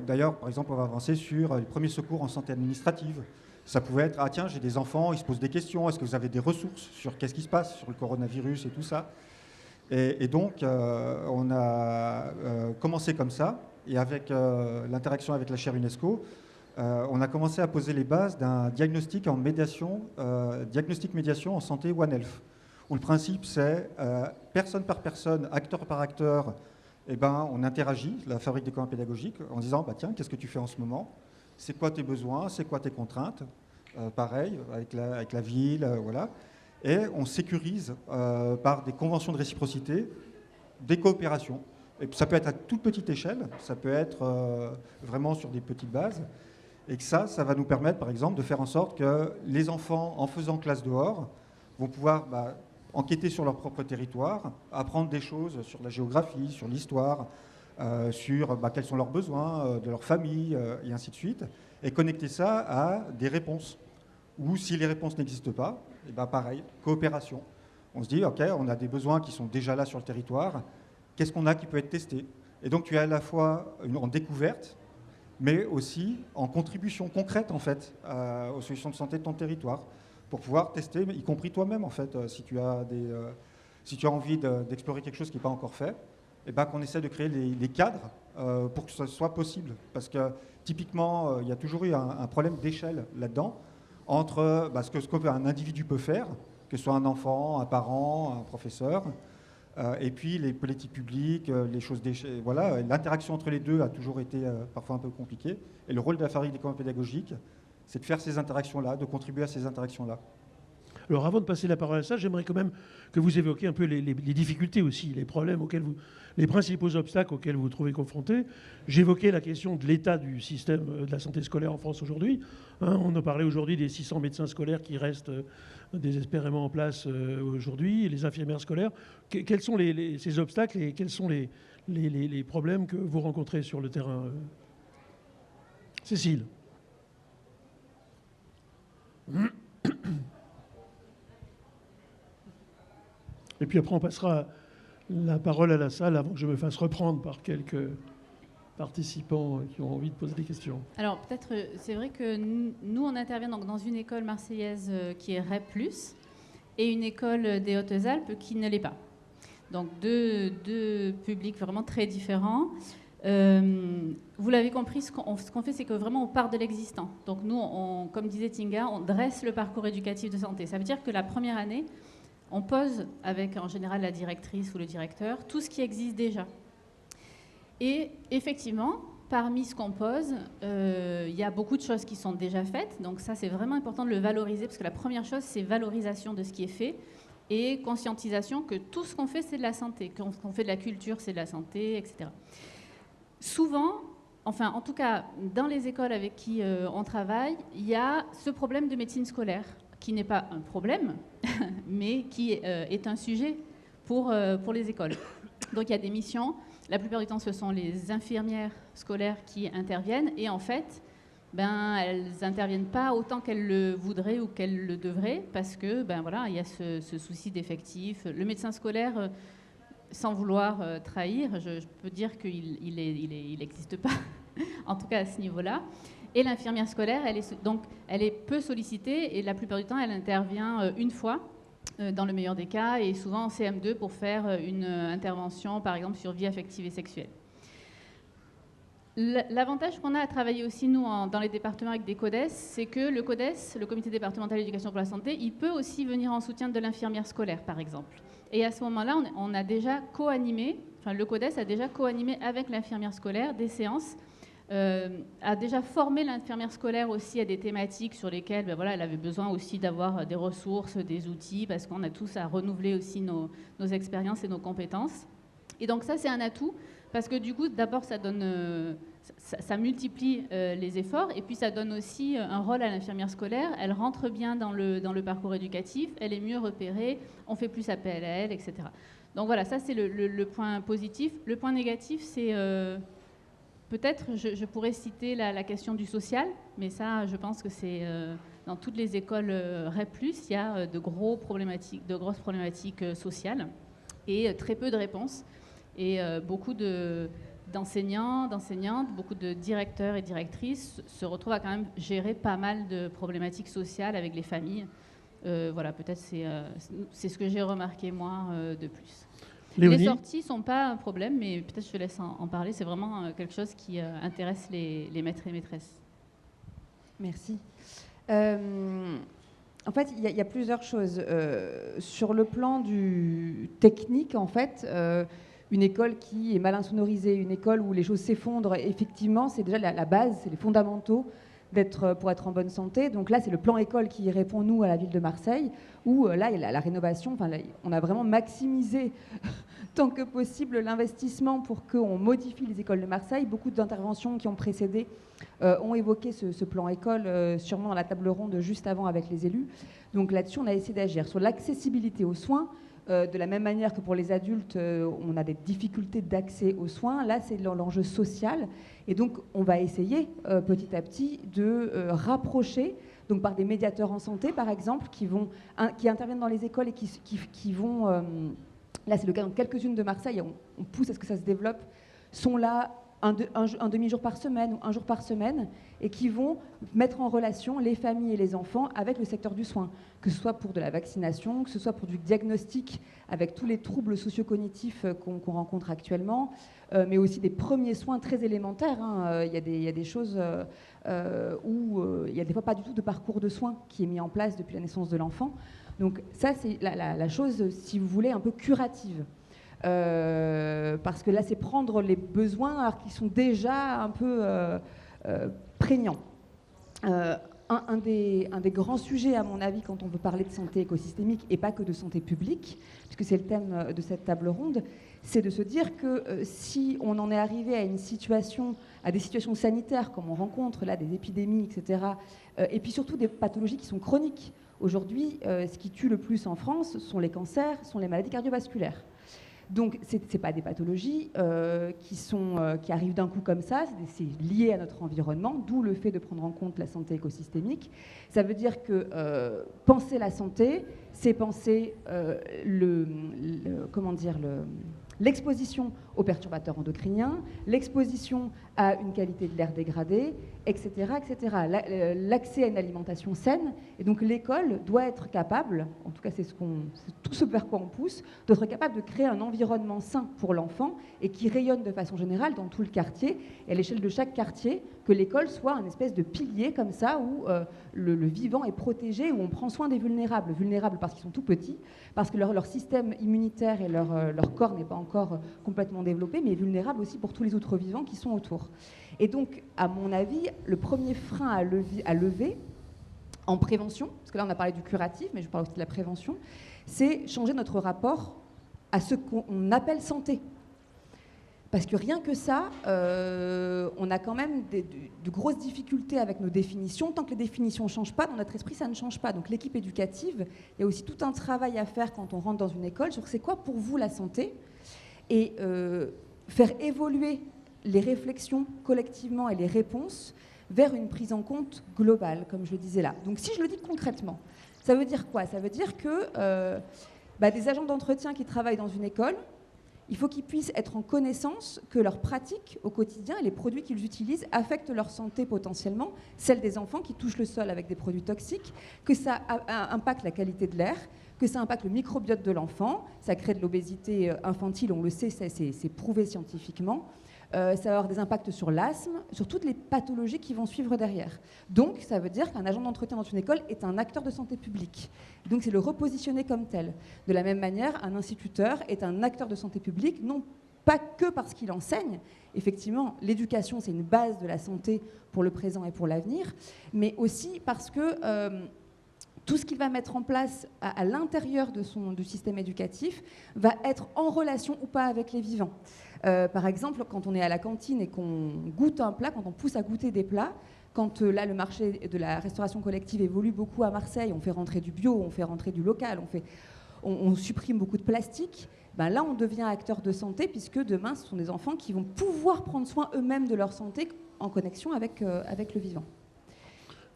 D'ailleurs, par exemple, on va avancer sur les premiers secours en santé administrative. Ça pouvait être, ah tiens, j'ai des enfants, ils se posent des questions, est-ce que vous avez des ressources sur qu'est-ce qui se passe sur le coronavirus et tout ça. Et donc, on a commencé comme ça, et avec l'interaction avec la chaire UNESCO, on a commencé à poser les bases d'un diagnostic en médiation, diagnostic-médiation en santé One Health, où le principe c'est, personne par personne, acteur par acteur, on interagit, la fabrique des communs pédagogiques, en disant, tiens, qu'est-ce que tu fais en ce moment ? C'est quoi tes besoins, c'est quoi tes contraintes, pareil, avec la ville, voilà. Et on sécurise par des conventions de réciprocité des coopérations. Et ça peut être à toute petite échelle, ça peut être vraiment sur des petites bases. Et que ça va nous permettre, par exemple, de faire en sorte que les enfants, en faisant classe dehors, vont pouvoir enquêter sur leur propre territoire, apprendre des choses sur la géographie, sur l'histoire, sur quels sont leurs besoins de leur famille, et ainsi de suite, et connecter ça à des réponses. Ou si les réponses n'existent pas, pareil, coopération. On se dit, OK, on a des besoins qui sont déjà là sur le territoire, qu'est-ce qu'on a qui peut être testé? Et donc tu es à la fois en découverte, mais aussi en contribution concrète, en fait, aux solutions de santé de ton territoire, pour pouvoir tester, y compris toi-même, en fait, si tu as envie d'explorer quelque chose qui n'est pas encore fait, qu'on essaie de créer les cadres pour que ce soit possible. Parce que typiquement, il y a toujours eu un problème d'échelle là-dedans, entre ce qu'un individu peut faire, que ce soit un enfant, un parent, un professeur, et puis les politiques publiques, les choses d'échelle. Voilà, l'interaction entre les deux a toujours été parfois un peu compliquée. Et le rôle de la fabrique des communs pédagogiques, c'est de faire ces interactions-là, de contribuer à ces interactions-là. Alors avant de passer la parole à ça, j'aimerais quand même que vous évoquiez un peu les difficultés aussi, les problèmes les principaux obstacles auxquels vous vous trouvez confrontés. J'évoquais la question de l'état du système de la santé scolaire en France aujourd'hui. On a parlé aujourd'hui des 600 médecins scolaires qui restent désespérément en place aujourd'hui, et les infirmières scolaires. Quels sont ces obstacles et quels sont les problèmes que vous rencontrez sur le terrain? Cécile. Et puis après, on passera la parole à la salle avant que je me fasse reprendre par quelques participants qui ont envie de poser des questions. Alors peut-être, c'est vrai que nous, on intervient donc dans une école marseillaise qui est REP+, et une école des Hautes-Alpes qui ne l'est pas. Donc deux publics vraiment très différents. Vous l'avez compris, ce qu'on fait, c'est que vraiment on part de l'existant. Donc nous, comme disait Tinga, on dresse le parcours éducatif de santé. Ça veut dire que la première année, on pose avec en général la directrice ou le directeur tout ce qui existe déjà. Et effectivement, parmi ce qu'on pose, il y a beaucoup de choses qui sont déjà faites. Donc ça, c'est vraiment important de le valoriser, parce que la première chose, c'est valorisation de ce qui est fait et conscientisation que tout ce qu'on fait, c'est de la santé. Qu'on fait de la culture, c'est de la santé, etc. Souvent, enfin en tout cas dans les écoles avec qui on travaille, il y a ce problème de médecine scolaire, qui n'est pas un problème, mais qui est un sujet pour les écoles. Donc il y a des missions, la plupart du temps ce sont les infirmières scolaires qui interviennent, et en fait, elles n'interviennent pas autant qu'elles le voudraient ou qu'elles le devraient, parce que il y a ce souci d'effectifs. Le médecin scolaire, sans vouloir trahir, je peux dire qu'il n'existe pas, en tout cas à ce niveau-là. Et l'infirmière scolaire, elle est peu sollicitée, et la plupart du temps, elle intervient une fois, dans le meilleur des cas, et souvent en CM2 pour faire une intervention, par exemple, sur vie affective et sexuelle. L'avantage qu'on a à travailler aussi, nous, dans les départements avec des CODES, c'est que le CODES, le Comité départemental d'éducation pour la santé, il peut aussi venir en soutien de l'infirmière scolaire, par exemple. Et à ce moment-là, on a déjà co-animé, le CODES a déjà co-animé avec l'infirmière scolaire des séances, a déjà formé l'infirmière scolaire aussi à des thématiques sur lesquelles elle avait besoin aussi d'avoir des ressources, des outils, parce qu'on a tous à renouveler aussi nos expériences et nos compétences. Et donc ça, c'est un atout, parce que du coup, d'abord, ça multiplie les efforts, et puis ça donne aussi un rôle à l'infirmière scolaire. Elle rentre bien dans le parcours éducatif, elle est mieux repérée, on fait plus appel à elle, etc. Donc voilà, ça c'est le point positif. Le point négatif, c'est peut-être, je pourrais citer la question du social, mais ça, je pense que c'est dans toutes les écoles REP+, il y a de grosses problématiques sociales, et très peu de réponses. Et beaucoup d'enseignants, d'enseignantes, beaucoup de directeurs et directrices se retrouvent à quand même gérer pas mal de problématiques sociales avec les familles. Peut-être c'est ce que j'ai remarqué, moi, de plus. Léonie. Les sorties ne sont pas un problème, mais peut-être je te laisse en parler. C'est vraiment quelque chose qui intéresse les maîtres et maîtresses. Merci. En fait, il y a plusieurs choses. Sur le plan du technique, en fait, une école qui est mal insonorisée, une école où les choses s'effondrent, effectivement, c'est déjà la base, c'est les fondamentaux pour être en bonne santé. Donc là, c'est le plan école qui répond, nous, à la ville de Marseille, où là, il y a la rénovation, on a vraiment maximisé tant que possible l'investissement pour qu'on modifie les écoles de Marseille. Beaucoup d'interventions qui ont précédé ont évoqué ce plan école, sûrement à la table ronde juste avant avec les élus. Donc là-dessus, on a essayé d'agir. Sur l'accessibilité aux soins, de la même manière que pour les adultes, on a des difficultés d'accès aux soins. Là, c'est l'enjeu social. Et donc, on va essayer petit à petit de rapprocher, donc par des médiateurs en santé, par exemple, qui interviennent dans les écoles et qui vont... là, c'est le cas dans quelques-unes de Marseille. On pousse à ce que ça se développe. Sont là un demi-jour par semaine ou un jour par semaine, et qui vont mettre en relation les familles et les enfants avec le secteur du soin, que ce soit pour de la vaccination, que ce soit pour du diagnostic avec tous les troubles socio-cognitifs qu'on rencontre actuellement, mais aussi des premiers soins très élémentaires. Il y a des choses où il n'y a des fois pas du tout de parcours de soins qui est mis en place depuis la naissance de l'enfant. Donc ça, c'est la chose, si vous voulez, un peu curative. Parce que là, c'est prendre les besoins alors qu'ils sont déjà un peu prégnants. un des grands sujets, à mon avis, quand on veut parler de santé écosystémique, et pas que de santé publique, puisque c'est le thème de cette table ronde, c'est de se dire que si on en est arrivé à des situations sanitaires, comme on rencontre là, des épidémies, etc., et puis surtout des pathologies qui sont chroniques. Aujourd'hui, ce qui tue le plus en France sont les cancers, sont les maladies cardiovasculaires. Donc, ce n'est pas des pathologies qui arrivent d'un coup comme ça, c'est lié à notre environnement, d'où le fait de prendre en compte la santé écosystémique. Ça veut dire que penser la santé, c'est penser l'exposition aux perturbateurs endocriniens, l'exposition à une qualité de l'air dégradée, etc., etc. L'accès à une alimentation saine. Et donc l'école doit être capable, en tout cas c'est tout ce vers quoi on pousse, doit être capable de créer un environnement sain pour l'enfant et qui rayonne de façon générale dans tout le quartier et à l'échelle de chaque quartier, que l'école soit un espèce de pilier comme ça où le vivant est protégé, où on prend soin des vulnérables parce qu'ils sont tout petits, parce que leur système immunitaire et leur corps n'est pas encore complètement développé, mais vulnérable aussi pour tous les autres vivants qui sont autour. Et donc, à mon avis, le premier frein à lever en prévention, parce que là on a parlé du curatif, mais je parle aussi de la prévention, c'est changer notre rapport à ce qu'on appelle santé. Parce que rien que ça, on a quand même de grosses difficultés avec nos définitions. Tant que les définitions ne changent pas, dans notre esprit, ça ne change pas. Donc l'équipe éducative, il y a aussi tout un travail à faire quand on rentre dans une école sur c'est quoi pour vous la santé et faire évoluer les réflexions collectivement et les réponses vers une prise en compte globale, comme je le disais là. Donc si je le dis concrètement, ça veut dire quoi? Ça veut dire que des agents d'entretien qui travaillent dans une école, il faut qu'ils puissent être en connaissance que leurs pratiques au quotidien et les produits qu'ils utilisent affectent leur santé potentiellement, celle des enfants qui touchent le sol avec des produits toxiques, que ça impacte la qualité de l'air, que ça impacte le microbiote de l'enfant, ça crée de l'obésité infantile, on le sait, c'est prouvé scientifiquement. Ça va avoir des impacts sur l'asthme, sur toutes les pathologies qui vont suivre derrière. Donc, ça veut dire qu'un agent d'entretien dans une école est un acteur de santé publique. Donc, c'est le repositionner comme tel. De la même manière, un instituteur est un acteur de santé publique, non pas que parce qu'il enseigne. Effectivement, l'éducation, c'est une base de la santé pour le présent et pour l'avenir, mais aussi parce que tout ce qu'il va mettre en place à l'intérieur du système éducatif va être en relation ou pas avec les vivants. Par exemple, quand on est à la cantine et qu'on goûte un plat, quand on pousse à goûter des plats, quand là le marché de la restauration collective évolue beaucoup à Marseille, on fait rentrer du bio, on fait rentrer du local, on supprime beaucoup de plastique, là on devient acteur de santé puisque demain ce sont des enfants qui vont pouvoir prendre soin eux-mêmes de leur santé en connexion avec le vivant.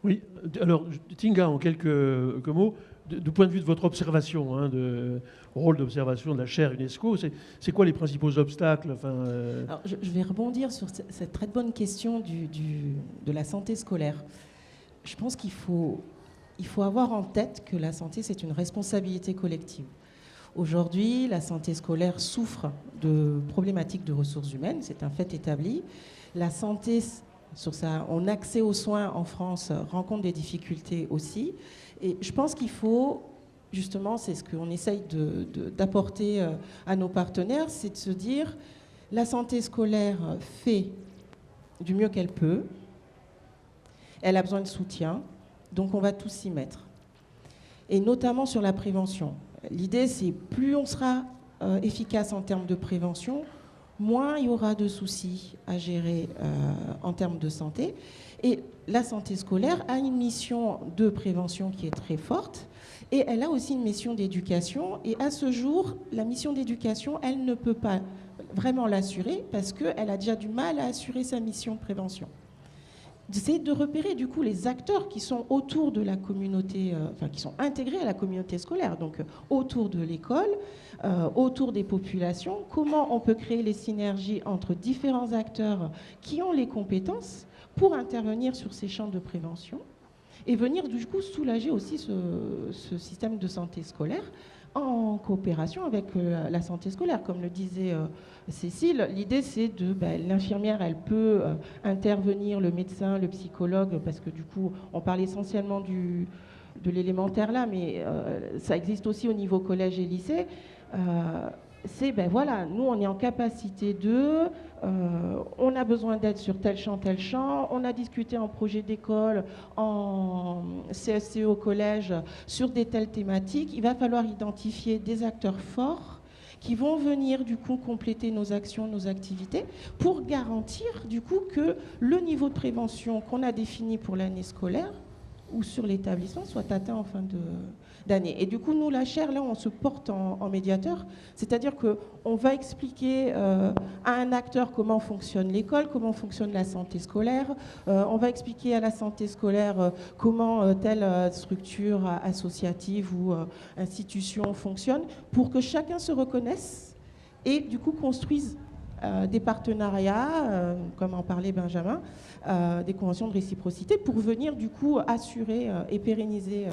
Oui, alors Tinga, en quelques mots, du point de vue de votre observation, de rôle d'observation de la chaire UNESCO, c'est quoi les principaux obstacles? Alors, je vais rebondir sur cette très bonne question de la santé scolaire. Je pense qu'il faut avoir en tête que la santé, c'est une responsabilité collective. Aujourd'hui, la santé scolaire souffre de problématiques de ressources humaines, c'est un fait établi. La santé sur son accès aux soins en France rencontre des difficultés aussi. Et je pense qu'il faut, justement, c'est ce qu'on essaye d'apporter à nos partenaires, c'est de se dire, la santé scolaire fait du mieux qu'elle peut, elle a besoin de soutien, donc on va tous s'y mettre. Et notamment sur la prévention. L'idée, c'est plus on sera efficace en termes de prévention, moins il y aura de soucis à gérer en termes de santé. Et la santé scolaire a une mission de prévention qui est très forte et elle a aussi une mission d'éducation. Et à ce jour, la mission d'éducation, elle ne peut pas vraiment l'assurer parce qu'elle a déjà du mal à assurer sa mission de prévention. C'est de repérer du coup les acteurs qui sont autour de la communauté, qui sont intégrés à la communauté scolaire, donc autour de l'école, autour des populations, comment on peut créer les synergies entre différents acteurs qui ont les compétences pour intervenir sur ces champs de prévention et venir du coup soulager aussi ce système de santé scolaire en coopération avec la santé scolaire. Comme le disait Cécile, l'idée c'est de l'infirmière, elle peut intervenir, le médecin, le psychologue, parce que du coup on parle essentiellement de l'élémentaire là, mais ça existe aussi au niveau collège et lycée. c'est, ben voilà, nous on est en capacité on a besoin d'aide sur tel champ, on a discuté en projet d'école, en CSCE au collège, sur des telles thématiques. Il va falloir identifier des acteurs forts qui vont venir du coup compléter nos actions, nos activités, pour garantir du coup que le niveau de prévention qu'on a défini pour l'année scolaire ou sur l'établissement soit atteint en fin d'année. Et du coup, nous, la chaire, là, on se porte en médiateur, c'est-à-dire qu'on va expliquer à un acteur comment fonctionne l'école, comment fonctionne la santé scolaire, on va expliquer à la santé scolaire comment telle structure associative ou institution fonctionne, pour que chacun se reconnaisse et du coup construise des partenariats, comme en parlait Benjamin, des conventions de réciprocité pour venir du coup assurer et pérenniser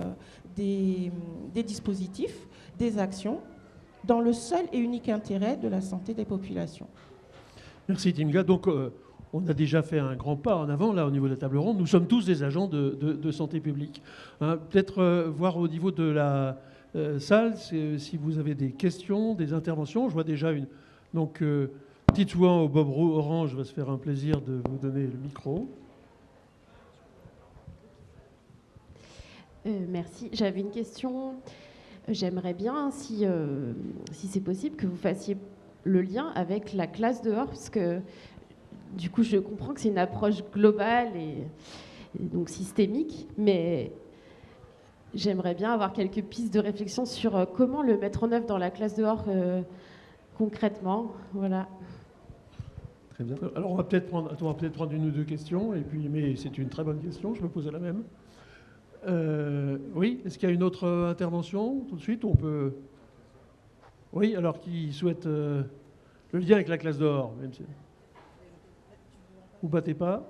des dispositifs, des actions dans le seul et unique intérêt de la santé des populations. Merci Tinga. Donc on a déjà fait un grand pas en avant là au niveau de la table ronde. Nous sommes tous des agents de santé publique. Hein, peut-être voir au niveau de la salle si vous avez des questions, des interventions. Je vois déjà une... Donc, Titouan au bob orange va se faire un plaisir de vous donner le micro. Merci. J'avais une question. J'aimerais bien, si c'est possible, que vous fassiez le lien avec la classe dehors, parce que du coup, je comprends que c'est une approche globale et donc systémique, mais j'aimerais bien avoir quelques pistes de réflexion sur comment le mettre en œuvre dans la classe dehors concrètement. Voilà. Très bien. Alors on va peut-être prendre une ou deux questions, et puis, mais c'est une très bonne question, je me posais la même. Oui, est-ce qu'il y a une autre intervention tout de suite? On peut... Oui, alors qui souhaite le lien avec la classe dehors, même si... Vous battez pas,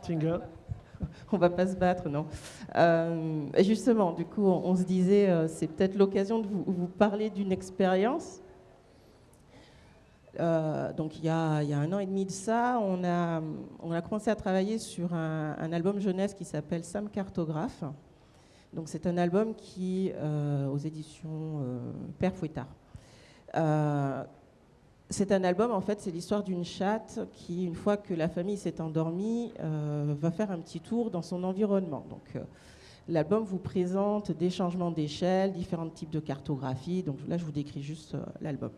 Tinga? On va pas se battre, non. Justement, du coup, on se disait, c'est peut-être l'occasion de vous parler d'une expérience. Donc il y a 1 an et demi de ça, on a commencé à travailler sur un album jeunesse qui s'appelle Sam Cartographe. Donc c'est un album qui, aux éditions Père Fouettard. C'est un album, en fait, c'est l'histoire d'une chatte qui, une fois que la famille s'est endormie, va faire un petit tour dans son environnement. Donc l'album vous présente des changements d'échelle, différents types de cartographie. Donc là, je vous décris juste l'album.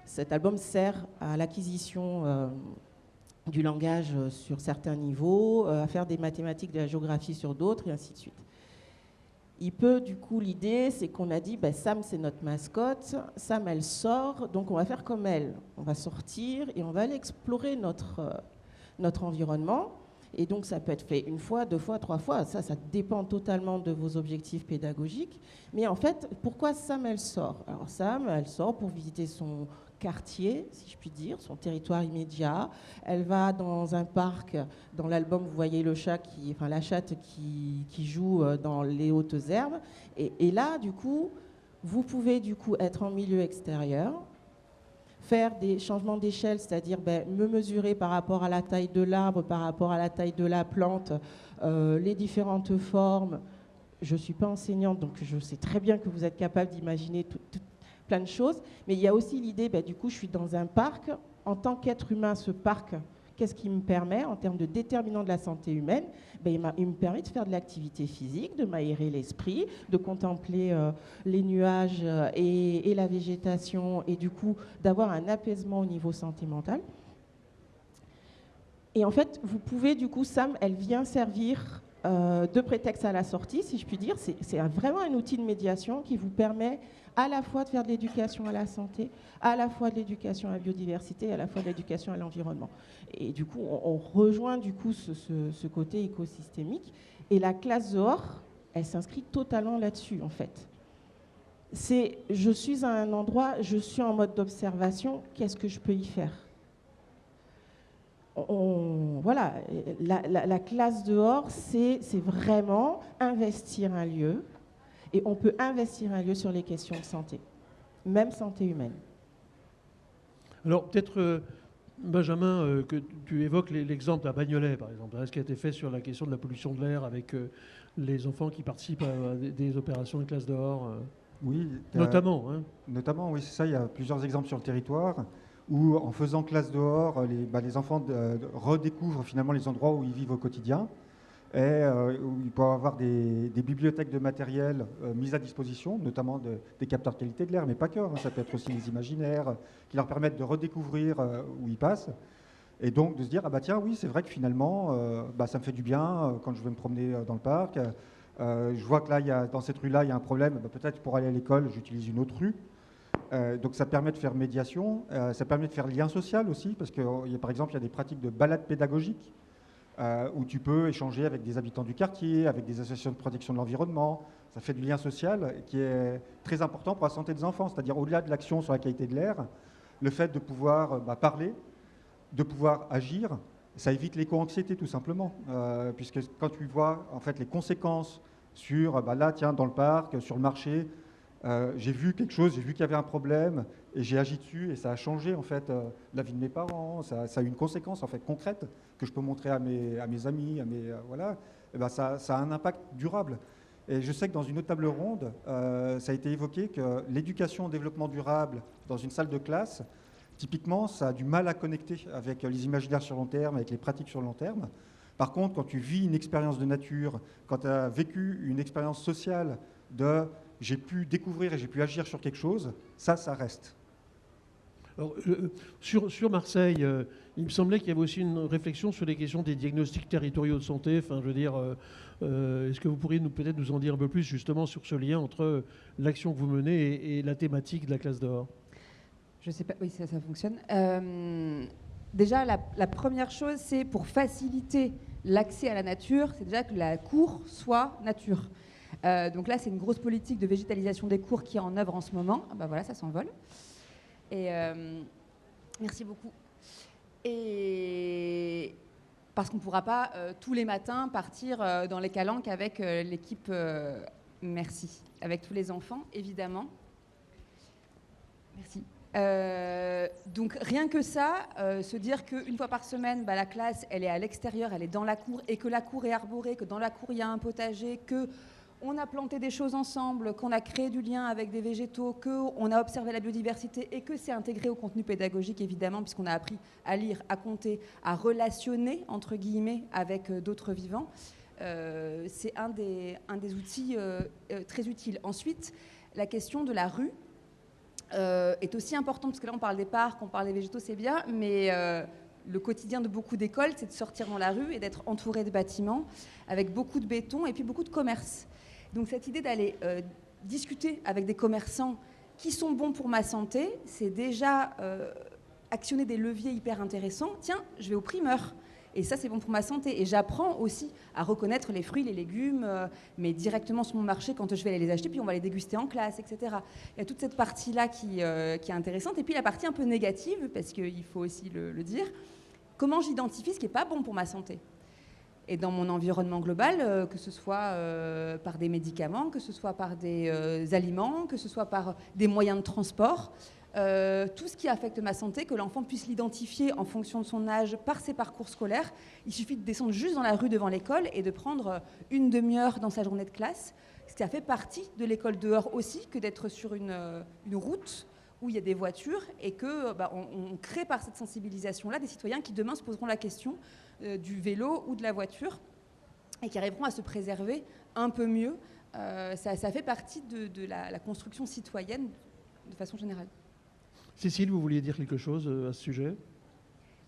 Cet album sert à l'acquisition du langage sur certains niveaux, à faire des mathématiques, de la géographie sur d'autres, et ainsi de suite. Il peut, du coup, l'idée, c'est qu'on a dit, Sam, c'est notre mascotte, Sam, elle sort, donc on va faire comme elle. On va sortir et on va aller explorer notre environnement. Et donc, ça peut être fait 1 fois, 2 fois, 3 fois. Ça dépend totalement de vos objectifs pédagogiques. Mais en fait, pourquoi Sam, elle sort? Alors, Sam, elle sort pour visiter son quartier, si je puis dire, son territoire immédiat. Elle va dans un parc. Dans l'album, vous voyez la chatte qui joue dans les hautes herbes. Et là, du coup, vous pouvez être en milieu extérieur, faire des changements d'échelle, c'est-à-dire me mesurer par rapport à la taille de l'arbre, par rapport à la taille de la plante, les différentes formes. Je ne suis pas enseignante, donc je sais très bien que vous êtes capable d'imaginer plein de choses. Mais il y a aussi l'idée, du coup, je suis dans un parc. En tant qu'être humain, ce parc, qu'est-ce qu'il me permet en termes de déterminants de la santé humaine? Il me permet de faire de l'activité physique, de m'aérer l'esprit, de contempler les nuages et la végétation, et du coup d'avoir un apaisement au niveau santé mentale. Et en fait, vous pouvez, du coup, Sam, elle vient servir de prétexte à la sortie, si je puis dire. C'est vraiment un outil de médiation qui vous permet à la fois de faire de l'éducation à la santé, à la fois de l'éducation à la biodiversité, à la fois de l'éducation à l'environnement. Et du coup, on rejoint du coup ce côté écosystémique. Et la classe dehors, elle s'inscrit totalement là-dessus, en fait. Je suis à un endroit, je suis en mode d'observation, qu'est-ce que je peux y faire? Voilà, la classe dehors, c'est vraiment investir un lieu. Et on peut investir un lieu sur les questions de santé, même santé humaine. Alors peut-être, Benjamin, que tu évoques l'exemple à Bagnolet, par exemple, ce qui a été fait sur la question de la pollution de l'air avec les enfants qui participent à des opérations de classe dehors. Oui, Notamment. Hein. notamment, oui, c'est ça. Il y a plusieurs exemples sur le territoire où, en faisant classe dehors, les enfants redécouvrent finalement les endroits où ils vivent au quotidien et où ils peuvent avoir des bibliothèques de matériel mises à disposition, notamment des capteurs de qualité de l'air, mais pas que. Hein, ça peut être aussi les imaginaires qui leur permettent de redécouvrir où ils passent. Et donc de se dire, ah bah tiens, oui, c'est vrai que finalement, ça me fait du bien quand je vais me promener dans le parc. Je vois que là, dans cette rue-là, il y a un problème. Peut-être pour aller à l'école, j'utilise une autre rue. Donc ça permet de faire médiation, ça permet de faire lien social aussi, parce que par exemple, il y a des pratiques de balade pédagogique où tu peux échanger avec des habitants du quartier, avec des associations de protection de l'environnement. Ça fait du lien social qui est très important pour la santé des enfants, c'est-à-dire au-delà de l'action sur la qualité de l'air, le fait de pouvoir parler, de pouvoir agir, ça évite l'éco-anxiété tout simplement, puisque quand tu vois en fait les conséquences sur, là tiens, dans le parc, sur le marché, j'ai vu quelque chose, j'ai vu qu'il y avait un problème et j'ai agi dessus et ça a changé en fait la vie de mes parents, ça a eu une conséquence en fait concrète que je peux montrer à mes amis, voilà, et ça a un impact durable. Et je sais que dans une autre table ronde, ça a été évoqué que l'éducation au développement durable dans une salle de classe, typiquement, ça a du mal à connecter avec les imaginaires sur long terme, avec les pratiques sur long terme. Par contre, quand tu vis une expérience de nature, quand tu as vécu une expérience sociale de j'ai pu découvrir et j'ai pu agir sur quelque chose, ça reste. Alors, sur Marseille, il me semblait qu'il y avait aussi une réflexion sur les questions des diagnostics territoriaux de santé. Enfin, je veux dire, est-ce que vous pourriez peut-être nous en dire un peu plus justement sur ce lien entre l'action que vous menez et la thématique de la classe dehors? Je sais pas, oui, ça fonctionne. Déjà, la première chose, c'est pour faciliter l'accès à la nature, c'est déjà que la cour soit nature. Donc là, c'est une grosse politique de végétalisation des cours qui est en œuvre en ce moment. Ah bah voilà, ça s'envole. Et merci beaucoup. Et parce qu'on ne pourra pas tous les matins partir dans les calanques avec l'équipe, merci, avec tous les enfants, évidemment. Merci. Donc rien que ça, se dire qu'une fois par semaine, la classe, elle est à l'extérieur, elle est dans la cour, et que la cour est arborée, que dans la cour, il y a un potager, qu'on a planté des choses ensemble, qu'on a créé du lien avec des végétaux, qu'on a observé la biodiversité, et que c'est intégré au contenu pédagogique, évidemment, puisqu'on a appris à lire, à compter, à relationner, entre guillemets, avec d'autres vivants. C'est un des outils très utiles. Ensuite, la question de la rue, est aussi importante, parce que là on parle des parcs, on parle des végétaux, c'est bien, mais le quotidien de beaucoup d'écoles, c'est de sortir dans la rue et d'être entouré de bâtiments avec beaucoup de béton et puis beaucoup de commerces. Donc cette idée d'aller discuter avec des commerçants qui sont bons pour ma santé, c'est déjà actionner des leviers hyper intéressants. Tiens, je vais au primeur. Et ça, c'est bon pour ma santé. Et j'apprends aussi à reconnaître les fruits, les légumes, mais directement sur mon marché quand je vais aller les acheter, puis on va les déguster en classe, etc. Il y a toute cette partie-là qui est intéressante. Et puis la partie un peu négative, parce qu'il faut aussi le dire, comment j'identifie ce qui n'est pas bon pour ma santé. Et dans mon environnement global, que ce soit par des médicaments, que ce soit par des aliments, que ce soit par des moyens de transport, tout ce qui affecte ma santé, que l'enfant puisse l'identifier en fonction de son âge par ses parcours scolaires. Il suffit de descendre juste dans la rue devant l'école et de prendre une demi-heure dans sa journée de classe. Ça fait partie de l'école dehors aussi que d'être sur une route où il y a des voitures et que on crée par cette sensibilisation-là des citoyens qui demain se poseront la question du vélo ou de la voiture et qui arriveront à se préserver un peu mieux. Ça fait partie de la construction citoyenne de façon générale. Cécile, vous vouliez dire quelque chose à ce sujet?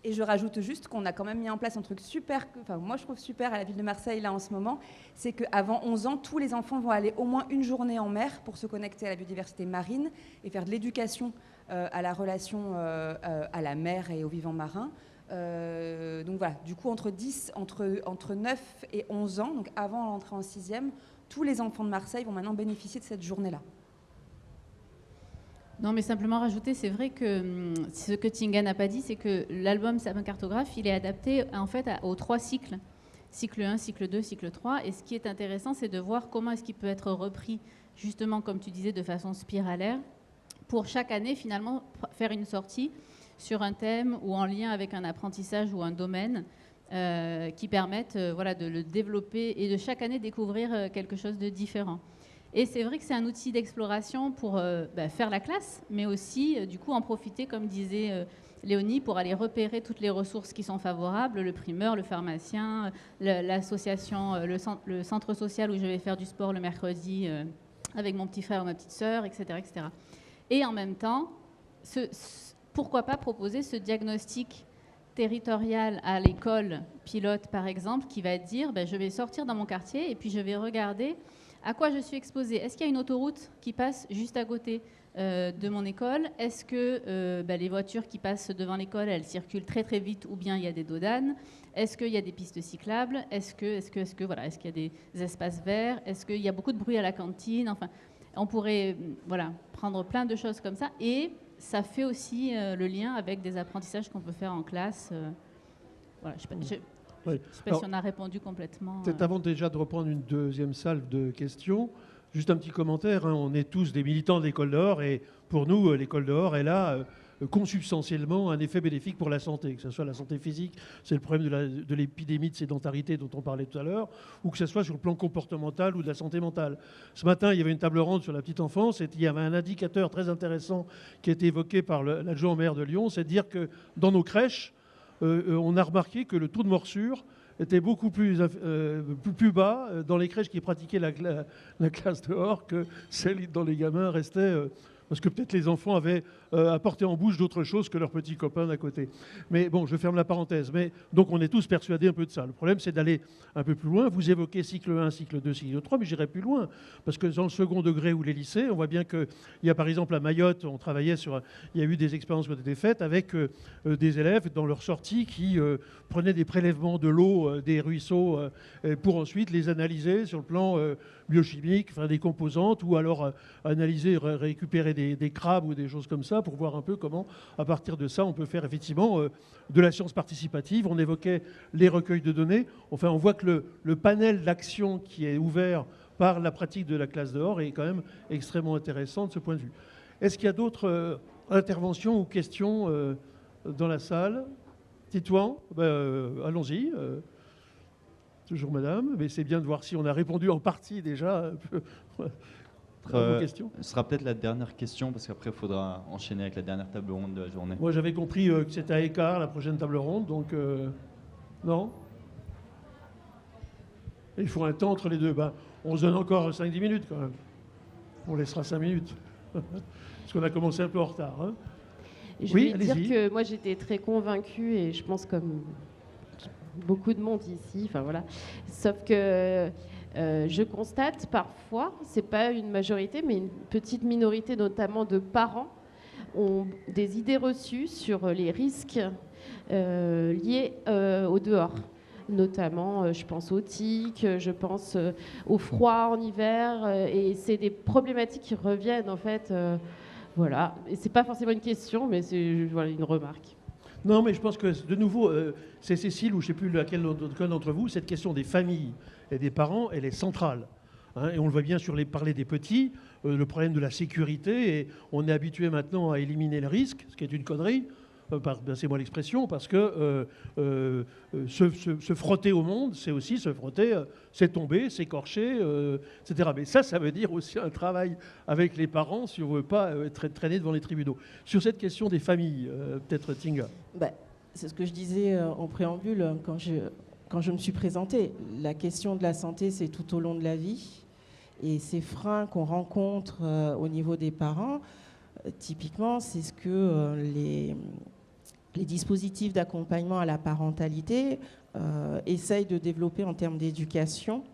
Et je rajoute juste qu'on a quand même mis en place un truc super, moi je trouve super à la ville de Marseille là en ce moment, c'est qu'avant 11 ans, tous les enfants vont aller au moins une journée en mer pour se connecter à la biodiversité marine et faire de l'éducation à la relation à la mer et aux vivants marins. Donc voilà, du coup entre 9 et 11 ans, donc avant l'entrée en 6e, tous les enfants de Marseille vont maintenant bénéficier de cette journée-là. Non, mais simplement rajouter, c'est vrai que ce que Tinga n'a pas dit, c'est que l'album Sapin Cartographe, il est adapté en fait aux 3 cycles. Cycle 1, cycle 2, cycle 3. Et ce qui est intéressant, c'est de voir comment est-ce qu'il peut être repris, justement, comme tu disais, de façon spiralaire, pour chaque année, finalement, faire une sortie sur un thème ou en lien avec un apprentissage ou un domaine qui permettent de le développer et de chaque année découvrir quelque chose de différent. Et c'est vrai que c'est un outil d'exploration pour faire la classe, mais aussi, du coup, en profiter, comme disait Léonie, pour aller repérer toutes les ressources qui sont favorables, le primeur, le pharmacien, l'association, le centre social où je vais faire du sport le mercredi avec mon petit frère ou ma petite sœur, etc., etc. Et en même temps, pourquoi pas proposer ce diagnostic territorial à l'école pilote, par exemple, qui va dire, je vais sortir dans mon quartier et puis je vais regarder à quoi je suis exposée. Est-ce qu'il y a une autoroute qui passe juste à côté de mon école? Est-ce que les voitures qui passent devant l'école, elles circulent très très vite ou bien il y a des dos d'âne? Est-ce qu'il y a des pistes cyclables? Est-ce qu'il y a des espaces verts? Est-ce qu'il y a beaucoup de bruit à la cantine? Enfin, on pourrait prendre plein de choses comme ça. Et ça fait aussi le lien avec des apprentissages qu'on peut faire en classe. Je ne sais pas si on a répondu complètement. Peut-être avant déjà de reprendre une deuxième salve de questions, juste un petit commentaire. On est tous des militants de l'école dehors et pour nous, l'école dehors est là consubstantiellement un effet bénéfique pour la santé, que ce soit la santé physique, c'est le problème de l'épidémie de sédentarité dont on parlait tout à l'heure, ou que ce soit sur le plan comportemental ou de la santé mentale. Ce matin, il y avait une table ronde sur la petite enfance et il y avait un indicateur très intéressant qui a été évoqué par l'adjoint au maire de Lyon, c'est de dire que dans nos crèches, on a remarqué que le taux de morsure était beaucoup plus bas dans les crèches qui pratiquaient la classe dehors que celles dont les gamins restaient... parce que peut-être les enfants avaient apporté en bouche d'autres choses que leurs petits copains d'à côté. Mais bon, je ferme la parenthèse. Mais, donc on est tous persuadés un peu de ça. Le problème, c'est d'aller un peu plus loin. Vous évoquez cycle 1, cycle 2, cycle 3, mais j'irai plus loin. Parce que dans le second degré ou les lycées, on voit bien qu'il y a par exemple à Mayotte, il y a eu des expériences qui ont été faites avec des élèves dans leur sortie qui prenaient des prélèvements de l'eau des ruisseaux pour ensuite les analyser sur le plan biochimique, enfin des composantes, ou alors analyser, récupérer des crabes ou des choses comme ça pour voir un peu comment, à partir de ça, on peut faire effectivement de la science participative. On évoquait les recueils de données. Enfin, on voit que le panel d'action qui est ouvert par la pratique de la classe dehors est quand même extrêmement intéressant de ce point de vue. Est-ce qu'il y a d'autres interventions ou questions dans la salle? Titouan, allons-y. Toujours madame, mais c'est bien de voir si on a répondu en partie déjà à vos questions. Ce sera peut-être la dernière question, parce qu'après, il faudra enchaîner avec la dernière table ronde de la journée. Moi, j'avais compris que c'était à écart, la prochaine table ronde, donc non. Il faut un temps entre les deux. On se donne encore 5-10 minutes quand même. On laissera 5 minutes. Parce qu'on a commencé un peu en retard. Hein. Je vais dire que moi, j'étais très convaincue, et je pense comme beaucoup de monde ici, enfin voilà. Sauf que je constate parfois, c'est pas une majorité, mais une petite minorité, notamment de parents, ont des idées reçues sur les risques liés au dehors. Notamment, je pense aux tiques, je pense au froid en hiver, et c'est des problématiques qui reviennent en fait. Voilà, et c'est pas forcément une question, mais c'est une remarque. Non, mais je pense que, de nouveau, c'est Cécile ou je ne sais plus laquelle d'entre vous, cette question des familles et des parents, elle est centrale. Hein, et on le voit bien parler des petits, le problème de la sécurité, et on est habitué maintenant à éliminer le risque, ce qui est une connerie, passez-moi l'expression, parce que se frotter au monde, c'est aussi se frotter, c'est tomber, s'écorcher, etc. Mais ça veut dire aussi un travail avec les parents si on ne veut pas être traîné devant les tribunaux. Sur cette question des familles, peut-être Tinga. C'est ce que je disais en préambule quand je me suis présentée. La question de la santé, c'est tout au long de la vie. Et ces freins qu'on rencontre au niveau des parents, typiquement, c'est ce que les dispositifs d'accompagnement à la parentalité essayent de développer en termes d'éducation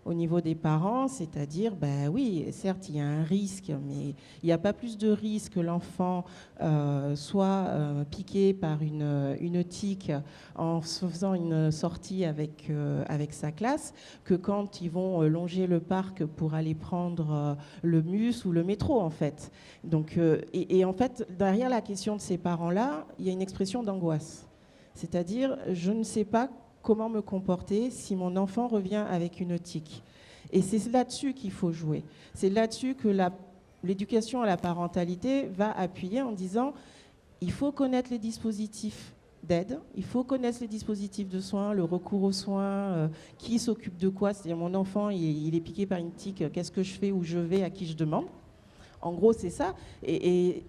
au niveau des parents, c'est-à-dire, oui, certes, il y a un risque, mais il n'y a pas plus de risque que l'enfant soit piqué par une tique en faisant une sortie avec sa classe que quand ils vont longer le parc pour aller prendre le bus ou le métro, en fait. Donc, et en fait, derrière la question de ces parents-là, il y a une expression d'angoisse. C'est-à-dire, je ne sais pas comment me comporter si mon enfant revient avec une tique. Et c'est là-dessus qu'il faut jouer. C'est là-dessus que l'éducation à la parentalité va appuyer en disant il faut connaître les dispositifs d'aide. Il faut connaître les dispositifs de soins, le recours aux soins, qui s'occupe de quoi. C'est-à-dire mon enfant, il est piqué par une tique, qu'est-ce que je fais, où je vais, à qui je demande. En gros, c'est ça. Et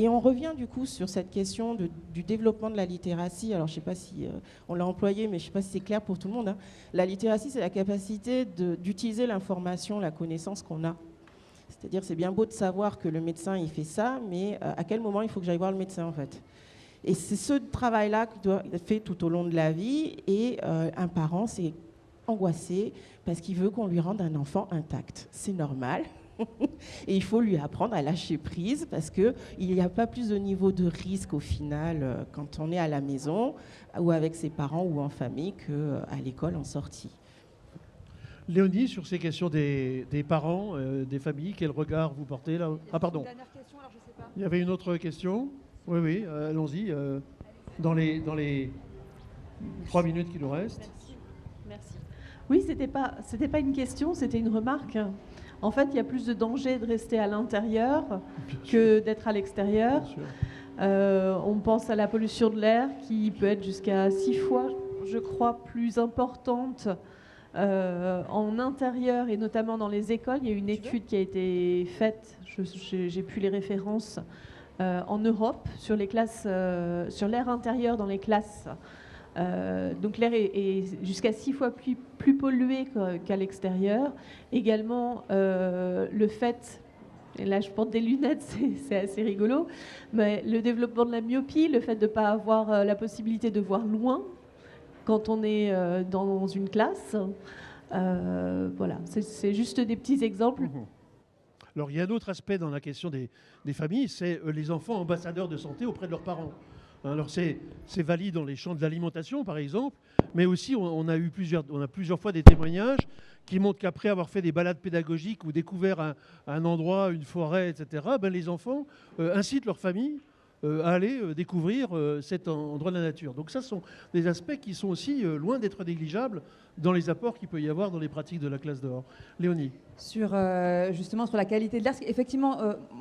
on revient du coup sur cette question du développement de la littératie. Alors, je ne sais pas si on l'a employé, mais je ne sais pas si c'est clair pour tout le monde, hein. La littératie, c'est la capacité d'utiliser l'information, la connaissance qu'on a. C'est-à-dire, c'est bien beau de savoir que le médecin, il fait ça, mais à quel moment il faut que j'aille voir le médecin, en fait. Et c'est ce travail-là qui doit être fait tout au long de la vie. Et un parent, c'est angoissé parce qu'il veut qu'on lui rende un enfant intact. C'est normal. Et il faut lui apprendre à lâcher prise parce qu'il n'y a pas plus de niveau de risque au final quand on est à la maison ou avec ses parents ou en famille qu'à l'école en sortie. Léonie, sur ces questions des parents, des familles, quel regard vous portez là? Ah pardon. Dernière question, alors je sais pas. Il y avait une autre question? Oui, oui, allons-y. Dans les 3 minutes qui nous restent. Merci. Oui, c'était pas une question, c'était une remarque. En fait, il y a plus de danger de rester à l'intérieur que d'être à l'extérieur. On pense à la pollution de l'air qui peut être jusqu'à 6 fois, je crois, plus importante en intérieur et notamment dans les écoles. Il y a une étude qui a été faite, j'ai plus les références, en Europe sur les classes, sur l'air intérieur dans les classes. Donc l'air est jusqu'à 6 fois plus pollué qu'à l'extérieur. Également, le fait, et là je porte des lunettes, c'est assez rigolo, mais le développement de la myopie, le fait de ne pas avoir la possibilité de voir loin quand on est dans une classe. Voilà, c'est juste des petits exemples. Alors il y a un autre aspect dans la question des familles, c'est les enfants ambassadeurs de santé auprès de leurs parents. Alors c'est valide dans les champs de l'alimentation par exemple, mais aussi on a plusieurs fois des témoignages qui montrent qu'après avoir fait des balades pédagogiques ou découvert un endroit, une forêt, etc., ben les enfants incitent leur famille à aller découvrir cet endroit de la nature. Donc ça, ce sont des aspects qui sont aussi loin d'être négligeables dans les apports qu'il peut y avoir dans les pratiques de la classe dehors. Léonie. Justement sur la qualité de l'air, effectivement,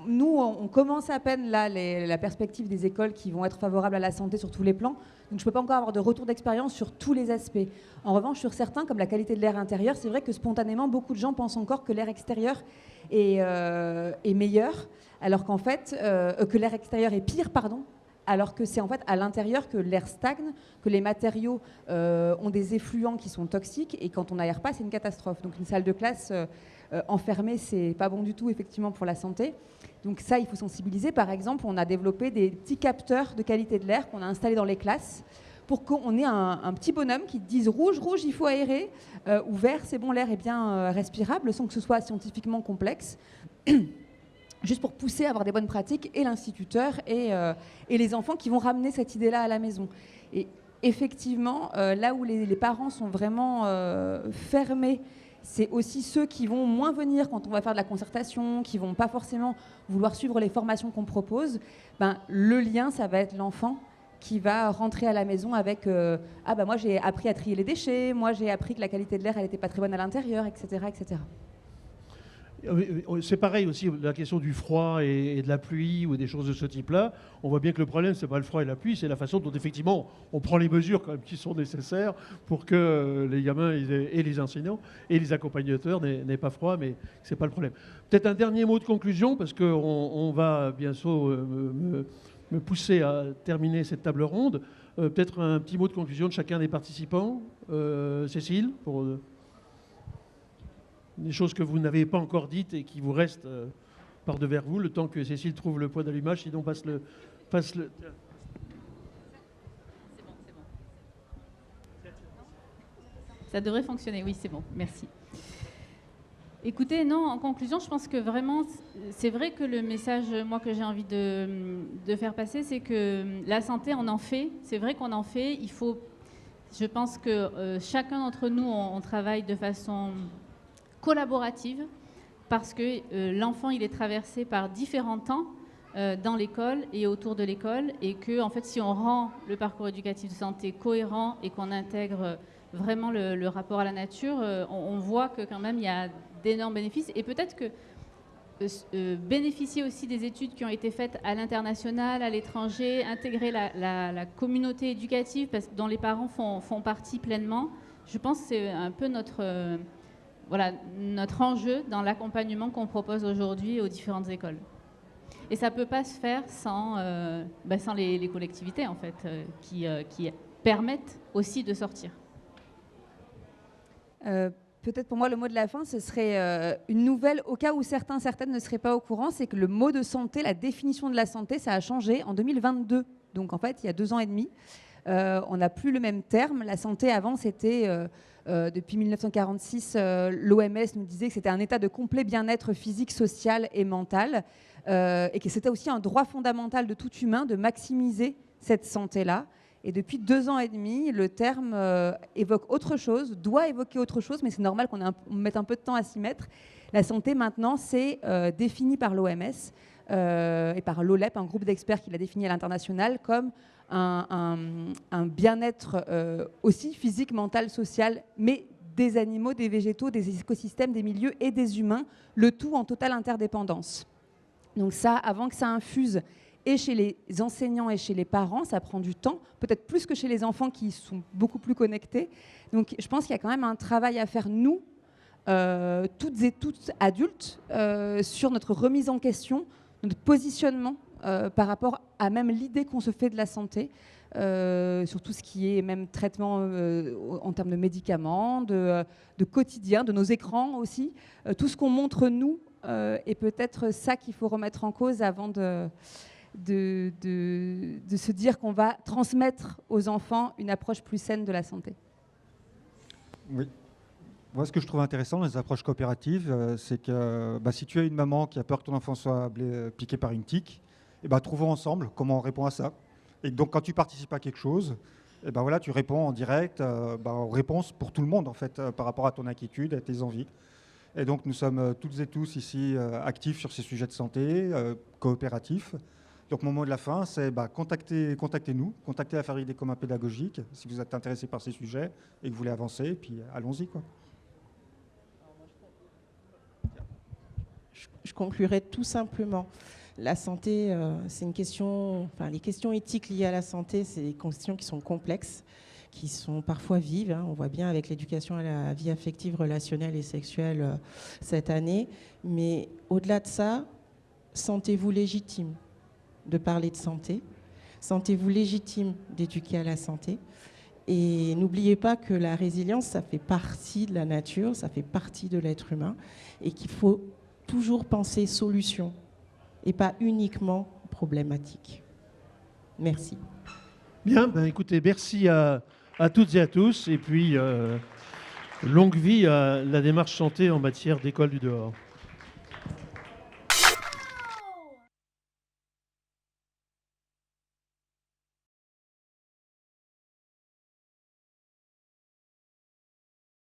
nous, on commence à peine là la perspective des écoles qui vont être favorables à la santé sur tous les plans. Donc je ne peux pas encore avoir de retour d'expérience sur tous les aspects. En revanche, sur certains, comme la qualité de l'air intérieur, c'est vrai que spontanément, beaucoup de gens pensent encore que l'air extérieur est meilleur, alors qu'en fait, que l'air extérieur est pire, pardon, alors que c'est en fait à l'intérieur que l'air stagne, que les matériaux ont des effluents qui sont toxiques, et quand on n'aère pas, c'est une catastrophe. Donc une salle de classe enfermée, c'est pas bon du tout, effectivement, pour la santé. Donc ça, il faut sensibiliser. Par exemple, on a développé des petits capteurs de qualité de l'air qu'on a installés dans les classes pour qu'on ait un petit bonhomme qui dise rouge, rouge, il faut aérer, ou vert, c'est bon, l'air est bien respirable, sans que ce soit scientifiquement complexe. Juste pour pousser à avoir des bonnes pratiques, et l'instituteur et les enfants qui vont ramener cette idée-là à la maison. Et effectivement, là où les parents sont vraiment fermés, c'est aussi ceux qui vont moins venir quand on va faire de la concertation, qui vont pas forcément vouloir suivre les formations qu'on propose. Ben, le lien, ça va être l'enfant qui va rentrer à la maison avec ah ben moi j'ai appris à trier les déchets, moi j'ai appris que la qualité de l'air elle n'était pas très bonne à l'intérieur, etc., etc. C'est pareil aussi, la question du froid et de la pluie ou des choses de ce type-là. On voit bien que le problème, ce n'est pas le froid et la pluie, c'est la façon dont effectivement on prend les mesures quand même qui sont nécessaires pour que les gamins et les enseignants et les accompagnateurs n'aient pas froid, mais ce n'est pas le problème. Peut-être un dernier mot de conclusion, parce qu'on va bientôt me pousser à terminer cette table ronde. Peut-être un petit mot de conclusion de chacun des participants. Cécile, pour... des choses que vous n'avez pas encore dites et qui vous restent par-devers vous, le temps que Cécile trouve le point d'allumage, sinon passe le... C'est bon. Ça devrait fonctionner, oui, c'est bon, merci. Écoutez, non, en conclusion, je pense que vraiment, c'est vrai que le message, moi, que j'ai envie de faire passer, c'est que la santé, on en fait. C'est vrai qu'on en fait. Il faut, je pense que chacun d'entre nous, on travaille de façon collaborative, parce que l'enfant, il est traversé par différents temps dans l'école et autour de l'école, et que, en fait, si on rend le parcours éducatif de santé cohérent et qu'on intègre vraiment le rapport à la nature, on voit que quand même, il y a d'énormes bénéfices. Et peut-être que bénéficier aussi des études qui ont été faites à l'international, à l'étranger, intégrer la communauté éducative dont les parents font partie pleinement. Je pense que c'est un peu notre enjeu dans l'accompagnement qu'on propose aujourd'hui aux différentes écoles. Et ça ne peut pas se faire sans les collectivités, en fait, qui permettent aussi de sortir. Peut-être pour moi, le mot de la fin, ce serait une nouvelle, au cas où certaines ne seraient pas au courant, c'est que le mot de santé, la définition de la santé, ça a changé en 2022. Donc en fait, il y a 2 ans et demi. On n'a plus le même terme. La santé, avant, c'était, depuis 1946, l'OMS nous disait que c'était un état de complet bien-être physique, social et mental, et que c'était aussi un droit fondamental de tout humain de maximiser cette santé-là. Et depuis 2 ans et demi, le terme évoque autre chose, doit évoquer autre chose, mais c'est normal qu'on mette un peu de temps à s'y mettre. La santé, maintenant, c'est défini par l'OMS et par l'OLEP, un groupe d'experts qui l'a défini à l'international, comme un bien-être aussi physique, mental, social, mais des animaux, des végétaux, des écosystèmes, des milieux et des humains, le tout en totale interdépendance. Donc ça, avant que ça infuse et chez les enseignants et chez les parents, ça prend du temps, peut-être plus que chez les enfants qui sont beaucoup plus connectés. Donc je pense qu'il y a quand même un travail à faire, nous, toutes et tous adultes, sur notre remise en question, notre positionnement par rapport à même l'idée qu'on se fait de la santé, sur tout ce qui est même traitement en termes de médicaments, de quotidien, de nos écrans aussi, tout ce qu'on montre nous, est peut-être ça qu'il faut remettre en cause avant de se dire qu'on va transmettre aux enfants une approche plus saine de la santé. Oui. Moi, ce que je trouve intéressant dans les approches coopératives, c'est que si tu as une maman qui a peur que ton enfant soit piqué par une tique, trouvons ensemble comment on répond à ça. Et donc, quand tu participes à quelque chose, tu réponds en direct aux réponses pour tout le monde, en fait, par rapport à ton inquiétude, à tes envies. Et donc, nous sommes toutes et tous ici actifs sur ces sujets de santé, coopératifs. Donc mon mot de la fin, c'est contactez-nous, contactez la Fabrique des communs pédagogiques si vous êtes intéressé par ces sujets et que vous voulez avancer, et puis allons-y, quoi. Je conclurai tout simplement. La santé, c'est une question, les questions éthiques liées à la santé, c'est des questions qui sont complexes, qui sont parfois vives. Hein. On voit bien avec l'éducation à la vie affective, relationnelle et sexuelle cette année. Mais au-delà de ça, sentez-vous légitime de parler de santé, sentez-vous légitime d'éduquer à la santé. Et n'oubliez pas que la résilience, ça fait partie de la nature, ça fait partie de l'être humain, et qu'il faut toujours penser solution et pas uniquement problématique. Merci. Bien, écoutez, merci à toutes et à tous, et puis longue vie à la démarche santé en matière d'école du dehors.